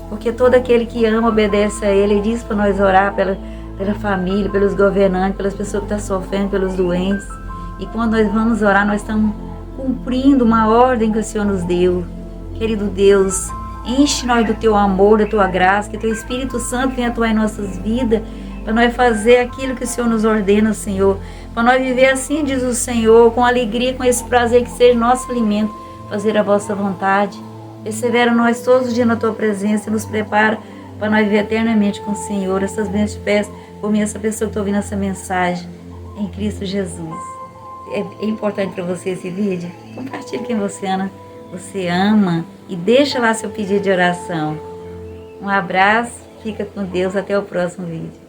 porque todo aquele que ama obedece a Ele. Ele diz para nós orar pela família, pelos governantes, pelas pessoas que estão sofrendo, pelos doentes. E quando nós vamos orar, nós estamos cumprindo uma ordem que o Senhor nos deu. Querido Deus, enche nós do Teu amor, da Tua graça, que Teu Espírito Santo venha atuar em nossas vidas, para nós fazer aquilo que o Senhor nos ordena, Senhor. Para nós viver assim, diz o Senhor, com alegria, com esse prazer que seja nosso alimento, fazer a vossa vontade. Persevera nós todos os dias na Tua presença e nos prepara para nós viver eternamente com o Senhor. Essas bênçãos te peço por mim, essa pessoa que está ouvindo essa mensagem, em Cristo Jesus. É importante para você esse vídeo? Compartilhe quem você ama e deixa lá seu pedido de oração. Um abraço, fica com Deus, até o próximo vídeo.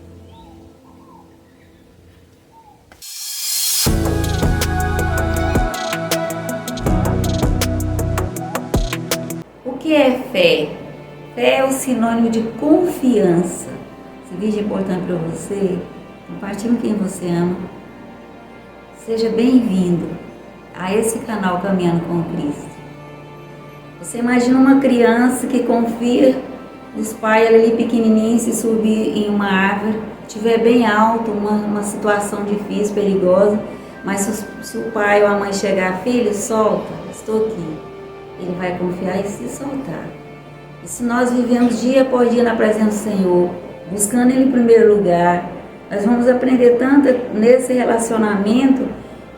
O que é fé? Fé é o sinônimo de confiança. Esse vídeo é importante para você. Compartilhe com quem você ama. Seja bem-vindo a esse canal Caminhando com Cristo. Você imagina uma criança que confia nos pais ali pequenininhos, se subir em uma árvore, estiver bem alto, uma situação difícil, perigosa, mas se o pai ou a mãe chegar, filho, solta, estou aqui. Ele vai confiar e se soltar. E se nós vivemos dia após dia na presença do Senhor, buscando Ele em primeiro lugar, nós vamos aprender tanto nesse relacionamento,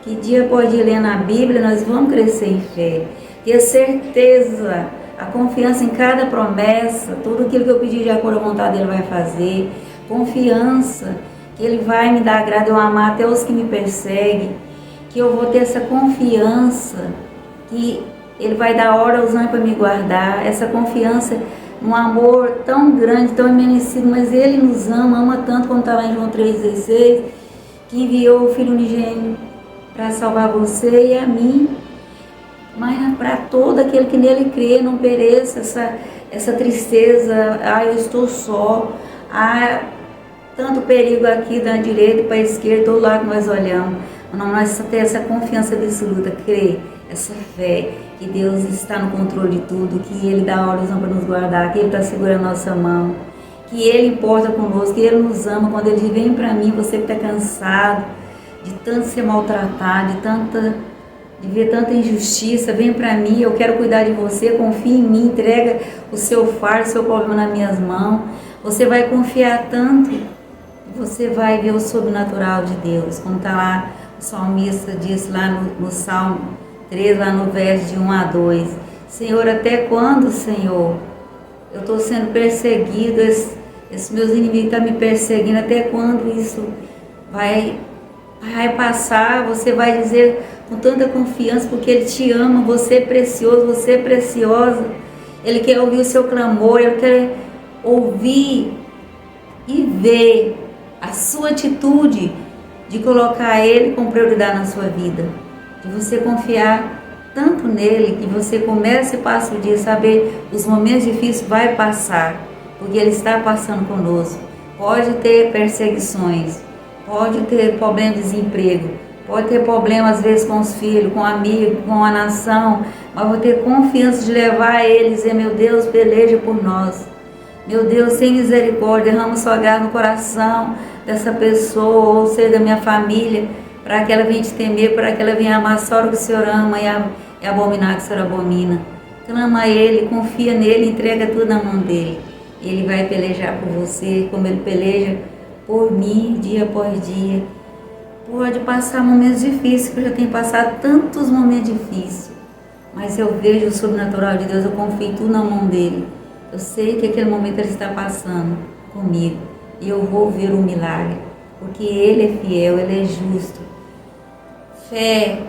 que dia após dia lendo a Bíblia, nós vamos crescer em fé. Ter certeza, a confiança em cada promessa, tudo aquilo que eu pedi de acordo com a vontade dEle vai fazer. Confiança, que Ele vai me dar agrado, eu amar até os que me perseguem. Que eu vou ter essa confiança, que Ele vai dar hora aos anjos para me guardar. Essa confiança num amor tão grande, tão imerecido, mas Ele nos ama tanto, como está lá em João 3,16, que enviou o Filho unigênito para salvar você e a mim. Mas para todo aquele que nele crê, não pereça essa tristeza, eu estou só, tanto perigo aqui da direita para a esquerda, todo lado que nós olhamos. Não, nós temos essa confiança absoluta, crer, essa fé, que Deus está no controle de tudo, que Ele dá ordens para nos guardar, que Ele está segurando a nossa mão, que Ele importa conosco, que Ele nos ama. Quando Ele diz, vem para mim, você que está cansado de tanto ser maltratado, de ver tanta injustiça, vem para mim, eu quero cuidar de você, confia em mim, entrega o seu fardo, o seu problema nas minhas mãos. Você vai confiar tanto, você vai ver o sobrenatural de Deus, como está lá o salmista disse lá no Salmo 3, lá no verso de 1 a 2. Senhor, até quando, Senhor, eu estou sendo perseguido, esses meus inimigos estão me perseguindo, até quando isso vai passar? Você vai dizer com tanta confiança, porque Ele te ama, você é precioso, você é preciosa. Ele quer ouvir o seu clamor, Ele quer ouvir e ver a sua atitude de colocar Ele como prioridade na sua vida, de você confiar tanto nele, que você comece e passe o dia, saber os momentos difíceis vai passar, porque Ele está passando conosco. Pode ter perseguições, pode ter problema de desemprego, pode ter problema às vezes com os filhos, com amigos, com a nação, mas vou ter confiança de levar eles e dizer, meu Deus, peleja por nós. Meu Deus, sem misericórdia, derrama sua graça no coração dessa pessoa, ou seja, da minha família, para que ela venha te temer, para que ela venha amar só o que o Senhor ama e abominar o que o Senhor abomina. Clama a Ele, confia nele, entrega tudo na mão dele. Ele vai pelejar por você, como Ele peleja por mim, dia após dia. Pode passar momentos difíceis, porque eu já tenho passado tantos momentos difíceis. Mas eu vejo o sobrenatural de Deus, eu confio tudo na mão dele. Eu sei que aquele momento ele está passando comigo. E eu vou ver um milagre, porque ele é fiel, ele é justo. Fé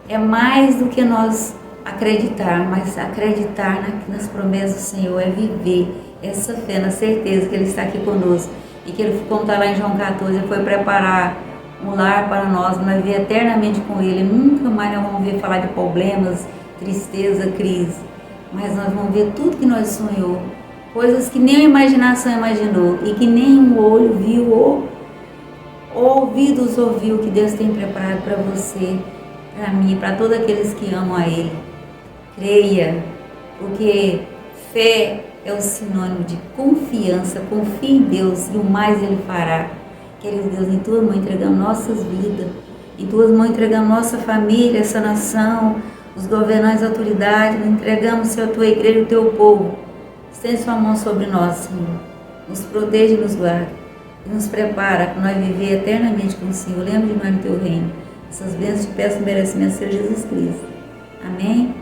é mais do que nós acreditar, mas acreditar nas promessas do Senhor é viver essa fé, na certeza que ele está aqui conosco. E que ele, como está lá em João 14, ele foi preparar um lar para nós viver eternamente com ele. Nunca mais nós vamos ver falar de problemas, tristeza, crise. Mas nós vamos ver tudo que nós sonhou. Coisas que nem a imaginação imaginou e que nem um olho viu ou ouvidos ouviu que Deus tem preparado para você, para mim, para todos aqueles que amam a Ele. Creia, porque fé é o sinônimo de confiança. Confie em Deus e o mais Ele fará. Querido Deus, em Tuas mãos entregamos nossas vidas, em Tuas mãos entregamos nossa família, essa nação, os governantes, as autoridades, entregamos, Senhor, a Tua igreja e o Teu povo. Estende Sua mão sobre nós, Senhor. Nos protege e nos guarda. E nos prepara para nós viver eternamente com o Senhor. Lembra de nós no Teu reino. Essas bênçãos te peço no merecimento do Senhor Jesus Cristo. Amém?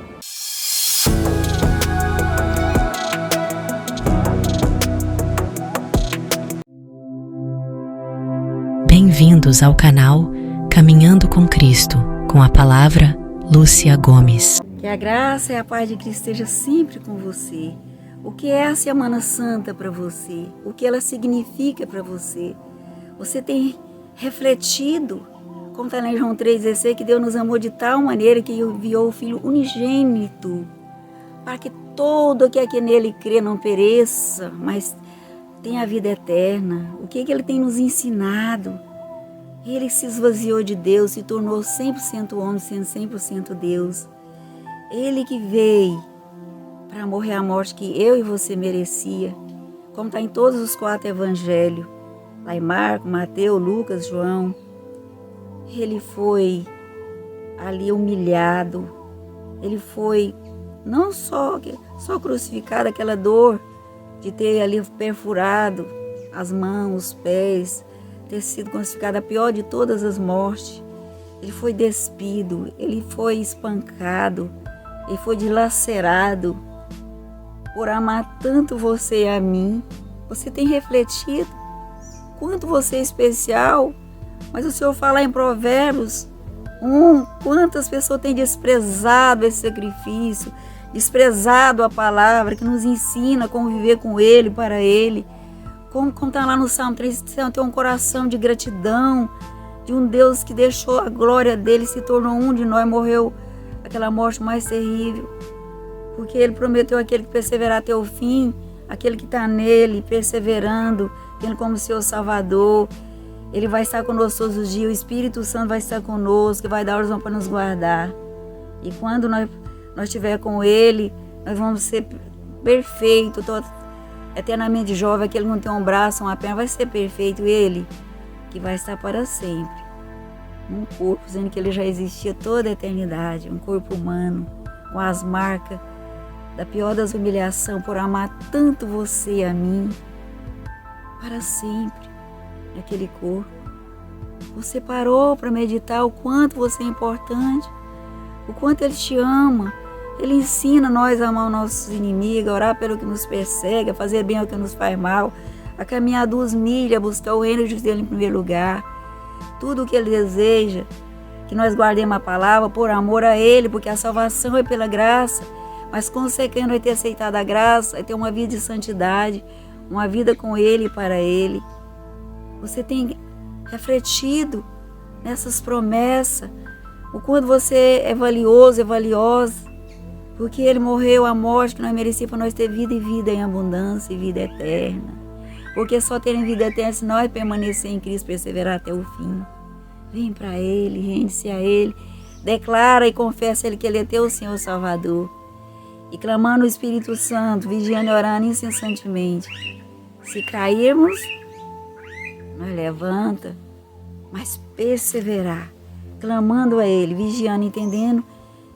Bem-vindos ao canal Caminhando com Cristo, com a palavra Lúcia Gomes. Que a graça e a paz de Cristo esteja sempre com você. O que é a Semana Santa para você? O que ela significa para você? Você tem refletido, como está em João 3,16, que Deus nos amou de tal maneira que enviou o Filho unigênito, para que todo aquele que nele crê não pereça, mas tenha a vida eterna. O que Ele tem nos ensinado? Ele se esvaziou de Deus, se tornou 100% homem, sendo 100% Deus. Ele que veio para morrer a morte que eu e você merecia, como está em todos os 4 evangelhos, lá em Marcos, Mateus, Lucas, João. Ele foi ali humilhado, ele foi não só crucificado, aquela dor de ter ali perfurado as mãos, os pés, ter sido crucificado, a pior de todas as mortes. Ele foi despido, ele foi espancado, ele foi dilacerado por amar tanto você e a mim. Você tem refletido quanto você é especial? Mas o Senhor fala em Provérbios 1, quantas pessoas têm desprezado esse sacrifício, desprezado a palavra que nos ensina como viver com Ele, para Ele. Como está lá no Salmo 3, tem um coração de gratidão, de um Deus que deixou a glória dele, se tornou um de nós, morreu aquela morte mais terrível. Porque Ele prometeu aquele que perseverar até o fim, aquele que está nele, perseverando, tendo como seu Salvador. Ele vai estar conosco todos os dias, o Espírito Santo vai estar conosco, vai dar oração para nos guardar. E quando nós estiver com Ele, nós vamos ser perfeitos, eternamente jovem, aquele que não tem um braço, uma perna, vai ser perfeito. Ele que vai estar para sempre. Um corpo, dizendo que Ele já existia toda a eternidade, um corpo humano, com as marcas da pior das humilhações, por amar tanto você e a mim, para sempre, naquele corpo. Você parou para meditar o quanto você é importante, o quanto Ele te ama. Ele ensina nós a amar os nossos inimigos, a orar pelo que nos persegue, a fazer bem ao que nos faz mal, a caminhar 2 milhas, a buscar o reino de Deus em primeiro lugar. Tudo o que Ele deseja, que nós guardemos a palavra por amor a Ele, porque a salvação é pela graça, mas consequente nós ter aceitado a graça, é ter uma vida de santidade, uma vida com Ele e para Ele. Você tem refletido nessas promessas, o quanto você é valioso, é valiosa, porque Ele morreu a morte que nós merecíamos para nós ter vida e vida em abundância e vida eterna. Porque só terem vida eterna se nós permanecer em Cristo, perseverar até o fim. Vem para Ele, rende-se a Ele, declara e confessa a Ele que Ele é teu Senhor Salvador. E clamando o Espírito Santo, vigiando e orando incessantemente. Se cairmos, Nós levanta, mas perseverar, clamando a Ele, vigiando, entendendo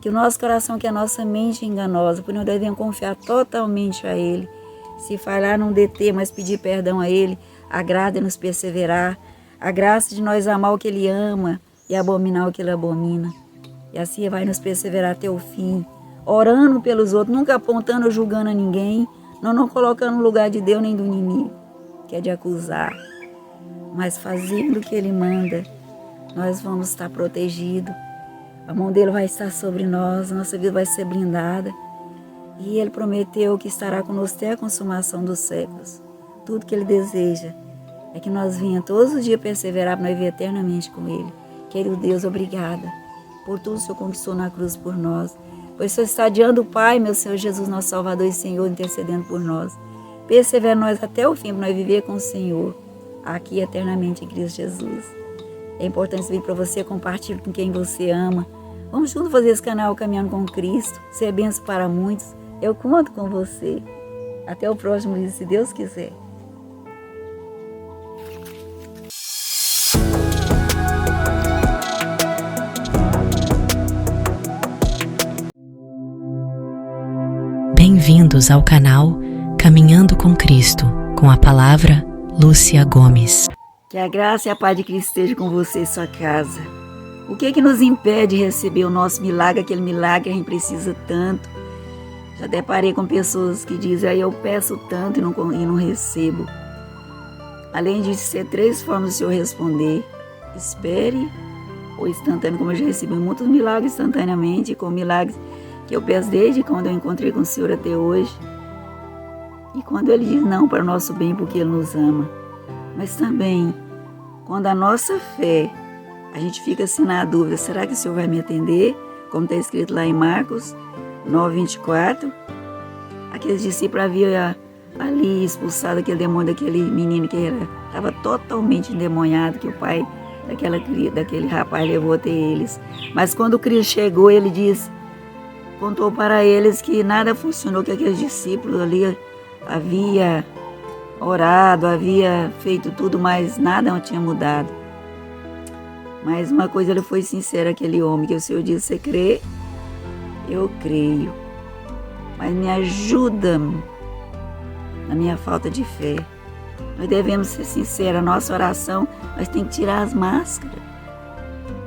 que o nosso coração, que a nossa mente é enganosa, por nós devemos confiar totalmente a Ele. Se falhar, não deter, mas pedir perdão a Ele, agrada-nos perseverar, a graça de nós amar o que Ele ama e abominar o que Ele abomina. E assim vai nos perseverar até o fim, orando pelos outros, nunca apontando ou julgando a ninguém, não colocando no lugar de Deus nem do inimigo, que é de acusar, mas fazendo o que Ele manda, nós vamos estar protegidos. A mão dele vai estar sobre nós, nossa vida vai ser blindada. E Ele prometeu que estará conosco até a consumação dos séculos. Tudo que Ele deseja é que nós venhamos todos os dias perseverar para nós viver eternamente com Ele. Querido Deus, obrigada por tudo que o Senhor conquistou na cruz por nós. Pois o Senhor está diante do Pai, meu Senhor Jesus, nosso Salvador e Senhor, intercedendo por nós. Persevera nós até o fim para nós viver com o Senhor, aqui eternamente em Cristo Jesus. É importante vir para você, compartilhe com quem você ama. Vamos juntos fazer esse canal Caminhando com Cristo, ser bênção para muitos. Eu conto com você. Até o próximo vídeo, se Deus quiser. Bem-vindos ao canal Caminhando com Cristo, com a palavra Lúcia Gomes. Que a graça e a paz de Cristo esteja com você e sua casa. O que nos impede de receber o nosso milagre, aquele milagre que a gente precisa tanto? Já deparei com pessoas que dizem, eu peço tanto e não recebo. Além de ser 3 formas de o Senhor responder, espere ou instantâneo, como eu já recebi muitos milagres instantaneamente, com milagres que eu peço desde quando eu encontrei com o Senhor até hoje. E quando Ele diz não para o nosso bem, porque Ele nos ama. Mas também, quando a nossa fé, a gente fica assim na dúvida, será que o Senhor vai me atender? Como está escrito lá em Marcos 9:24. Aqueles discípulos haviam ali expulsado aquele demônio daquele menino que estava totalmente endemoniado, que o pai daquele rapaz levou até eles. Mas quando Cristo chegou, Ele disse, contou para eles que nada funcionou, que aqueles discípulos ali havia orado, havia feito tudo, mas nada não tinha mudado. Mas uma coisa, ele foi sincero, aquele homem, que o Senhor disse, você crê? Eu creio. Mas me ajuda na minha falta de fé. Nós devemos ser sinceros, a nossa oração, nós temos que tirar as máscaras.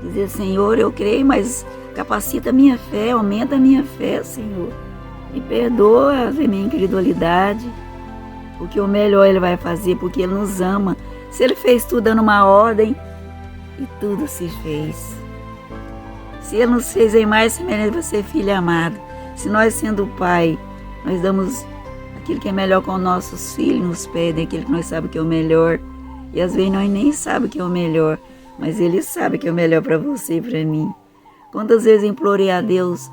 Dizer, Senhor, eu creio, mas capacita a minha fé, aumenta a minha fé, Senhor. Me perdoa a minha incredulidade, porque o melhor Ele vai fazer, porque Ele nos ama. Se Ele fez tudo dando uma ordem, e tudo se fez. Se Ele nos fez em mais semelhança para ser filho amado, se nós sendo pai, nós damos aquilo que é melhor com nossos filhos, nos pedem aquilo que nós sabemos que é o melhor, e às vezes nós nem sabemos que é o melhor, mas Ele sabe que é o melhor para você e para mim. Quantas vezes implorei a Deus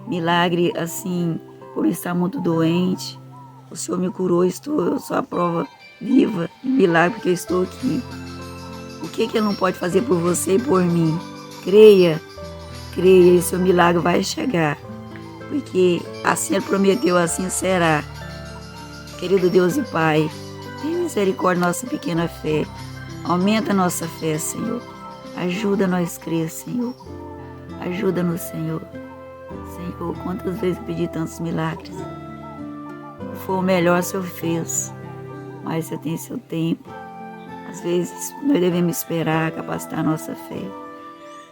milagre assim, por estar muito doente, o Senhor me curou, eu sou a prova viva de milagre, porque eu estou aqui. O que Ele não pode fazer por você e por mim? Creia, creia, e seu milagre vai chegar, porque assim Ele prometeu, assim será. Querido Deus e Pai, tenha misericórdia da nossa pequena fé, aumenta a nossa fé, Senhor, ajuda nós a crer, Senhor, ajuda-nos, Senhor. Senhor, quantas vezes eu pedi tantos milagres, foi o melhor o Senhor fez, mas você tem seu tempo. Às vezes nós devemos esperar, capacitar a nossa fé.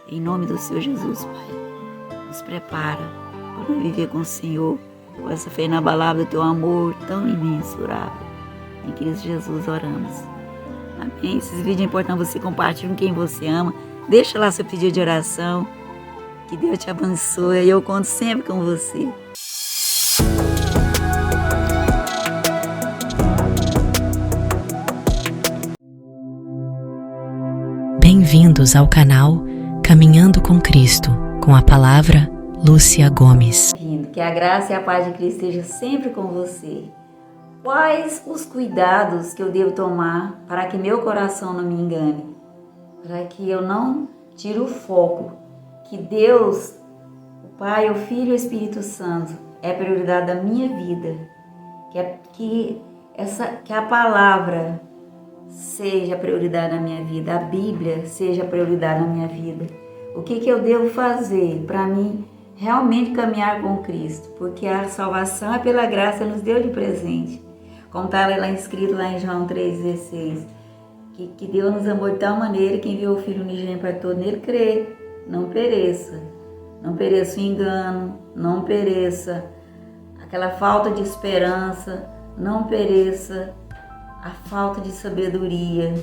Em nome do Senhor Jesus, Pai, nos prepara para viver com o Senhor, com essa fé inabalável do Teu amor tão imensurável. Em Cristo Jesus oramos. Amém. Esses vídeos é importante você compartilhar com quem você ama. Deixa lá seu pedido de oração. Que Deus te abençoe. Eu conto sempre com você. Bem-vindos ao canal Caminhando com Cristo, com a palavra Lúcia Gomes. Que a graça e a paz de Cristo esteja sempre com você. Quais os cuidados que eu devo tomar para que meu coração não me engane? Para que eu não tire o foco, que Deus, o Pai, o Filho e o Espírito Santo é a prioridade da minha vida. Que a palavra seja prioridade na minha vida, a Bíblia seja prioridade na minha vida. O que eu devo fazer para mim realmente caminhar com Cristo? Porque a salvação é pela graça, Ele nos deu de presente. Como está lá escrito lá em João 3,16, que Deus nos amou de tal maneira que enviou o Filho unigênito para todo nele crer, não pereça. Não pereça o engano, não pereça aquela falta de esperança, não pereça a falta de sabedoria.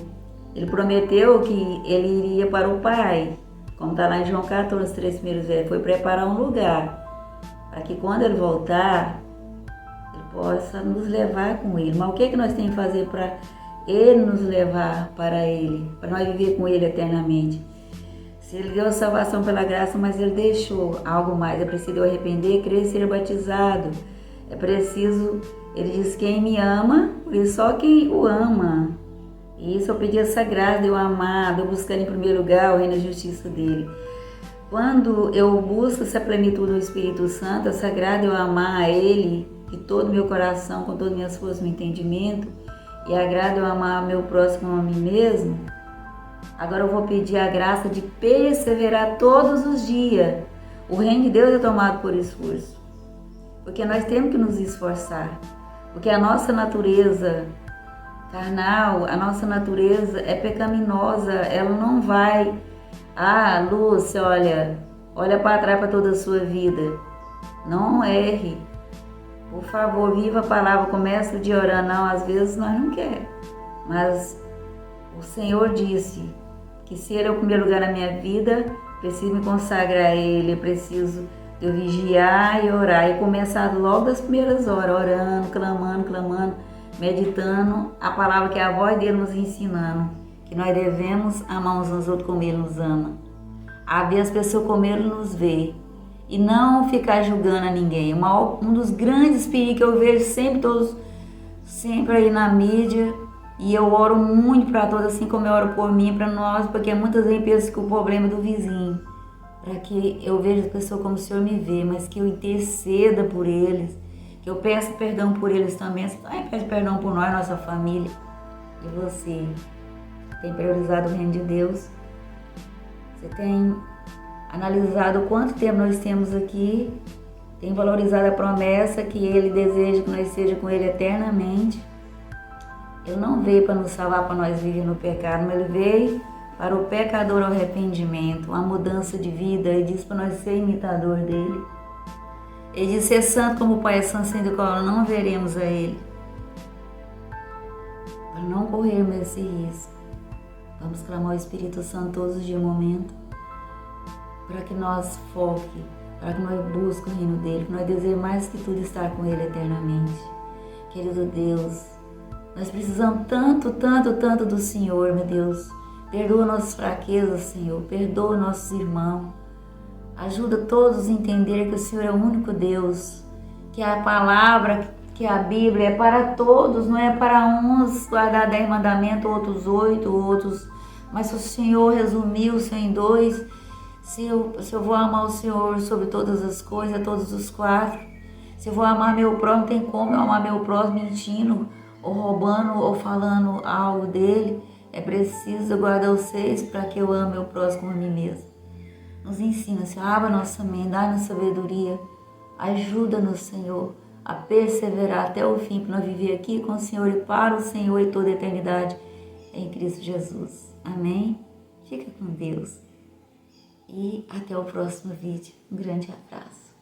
Ele prometeu que ele iria para o Pai, como está lá em João 14, 3 primeiros versos, foi preparar um lugar, para que quando ele voltar, ele possa nos levar com ele. Mas o que nós temos que fazer para ele nos levar para ele, para nós viver com ele eternamente? Se ele deu a salvação pela graça, mas ele deixou algo mais. É preciso eu arrepender, crer e ser batizado. É preciso, ele diz, quem me ama, por isso só quem o ama. E isso eu pedi essa graça de eu amar, de eu buscar em primeiro lugar o reino e a justiça dele. Quando eu busco essa plenitude do Espírito Santo, essa graça de eu amar a ele, de todo o meu coração, com todas as minhas forças, meu entendimento, e a graça de eu amar meu próximo a mim mesmo, agora eu vou pedir a graça de perseverar todos os dias. O reino de Deus é tomado por esforço. Porque nós temos que nos esforçar. Porque a nossa natureza carnal, a nossa natureza é pecaminosa. Ela não vai... Lúcia, olha para trás para toda a sua vida. Não erre. Por favor, viva a palavra. Começa o dia orando. Não, às vezes nós não queremos. Mas o Senhor disse que se Ele é o primeiro lugar na minha vida, preciso me consagrar a Ele, eu preciso eu vigiar e orar. E começar logo das primeiras horas, orando, clamando, meditando a palavra que é a voz dele nos ensinando, que nós devemos amar uns aos outros como Ele nos ama. A ver as pessoas como Ele nos vê. E não ficar julgando a ninguém. Um dos grandes perigos que eu vejo sempre aí na mídia. E eu oro muito para todos, assim como eu oro por mim, para nós, porque muitas vezes penso que o problema é do vizinho. Para que eu veja as pessoas como o Senhor me vê, mas que eu interceda por eles, que eu peça perdão por eles também. Você também pede perdão por nós, nossa família. E você tem priorizado o reino de Deus? Você tem analisado quanto tempo nós temos aqui? Tem valorizado a promessa que Ele deseja que nós seja com Ele eternamente? Ele não veio para nos salvar, para nós viver no pecado, mas Ele veio para o pecador ao arrependimento, uma mudança de vida. Ele diz para nós ser imitador dEle. Ele diz ser santo como o Pai é santo, sem do qual não veremos a Ele. Para não corrermos esse risco, vamos clamar o Espírito Santo todos os dias, momento, para que nós foque, para que nós busquemos o reino dEle, que nós desejemos mais que tudo estar com Ele eternamente. Querido Deus, nós precisamos tanto do Senhor, meu Deus. Perdoa nossas fraquezas, Senhor. Perdoa nossos irmãos. Ajuda todos a entender que o Senhor é o único Deus. Que a palavra, que a Bíblia é para todos. Não é para uns guardar 10 mandamentos, outros 8, outros... Mas o Senhor resumiu-se em 2. Se eu vou amar o Senhor sobre todas as coisas, todos os 4. Se eu vou amar meu próximo, não tem como eu amar meu próximo mentindo, ou roubando, ou falando algo dele. É preciso guardar os 6 para que eu ame meu próximo como a mim mesmo. Nos ensina, Senhor, abra nossa mente, dá-nos sabedoria. Ajuda-nos, Senhor, a perseverar até o fim, para nós viver aqui com o Senhor e para o Senhor e toda a eternidade em Cristo Jesus. Amém? Fica com Deus. E até o próximo vídeo. Um grande abraço.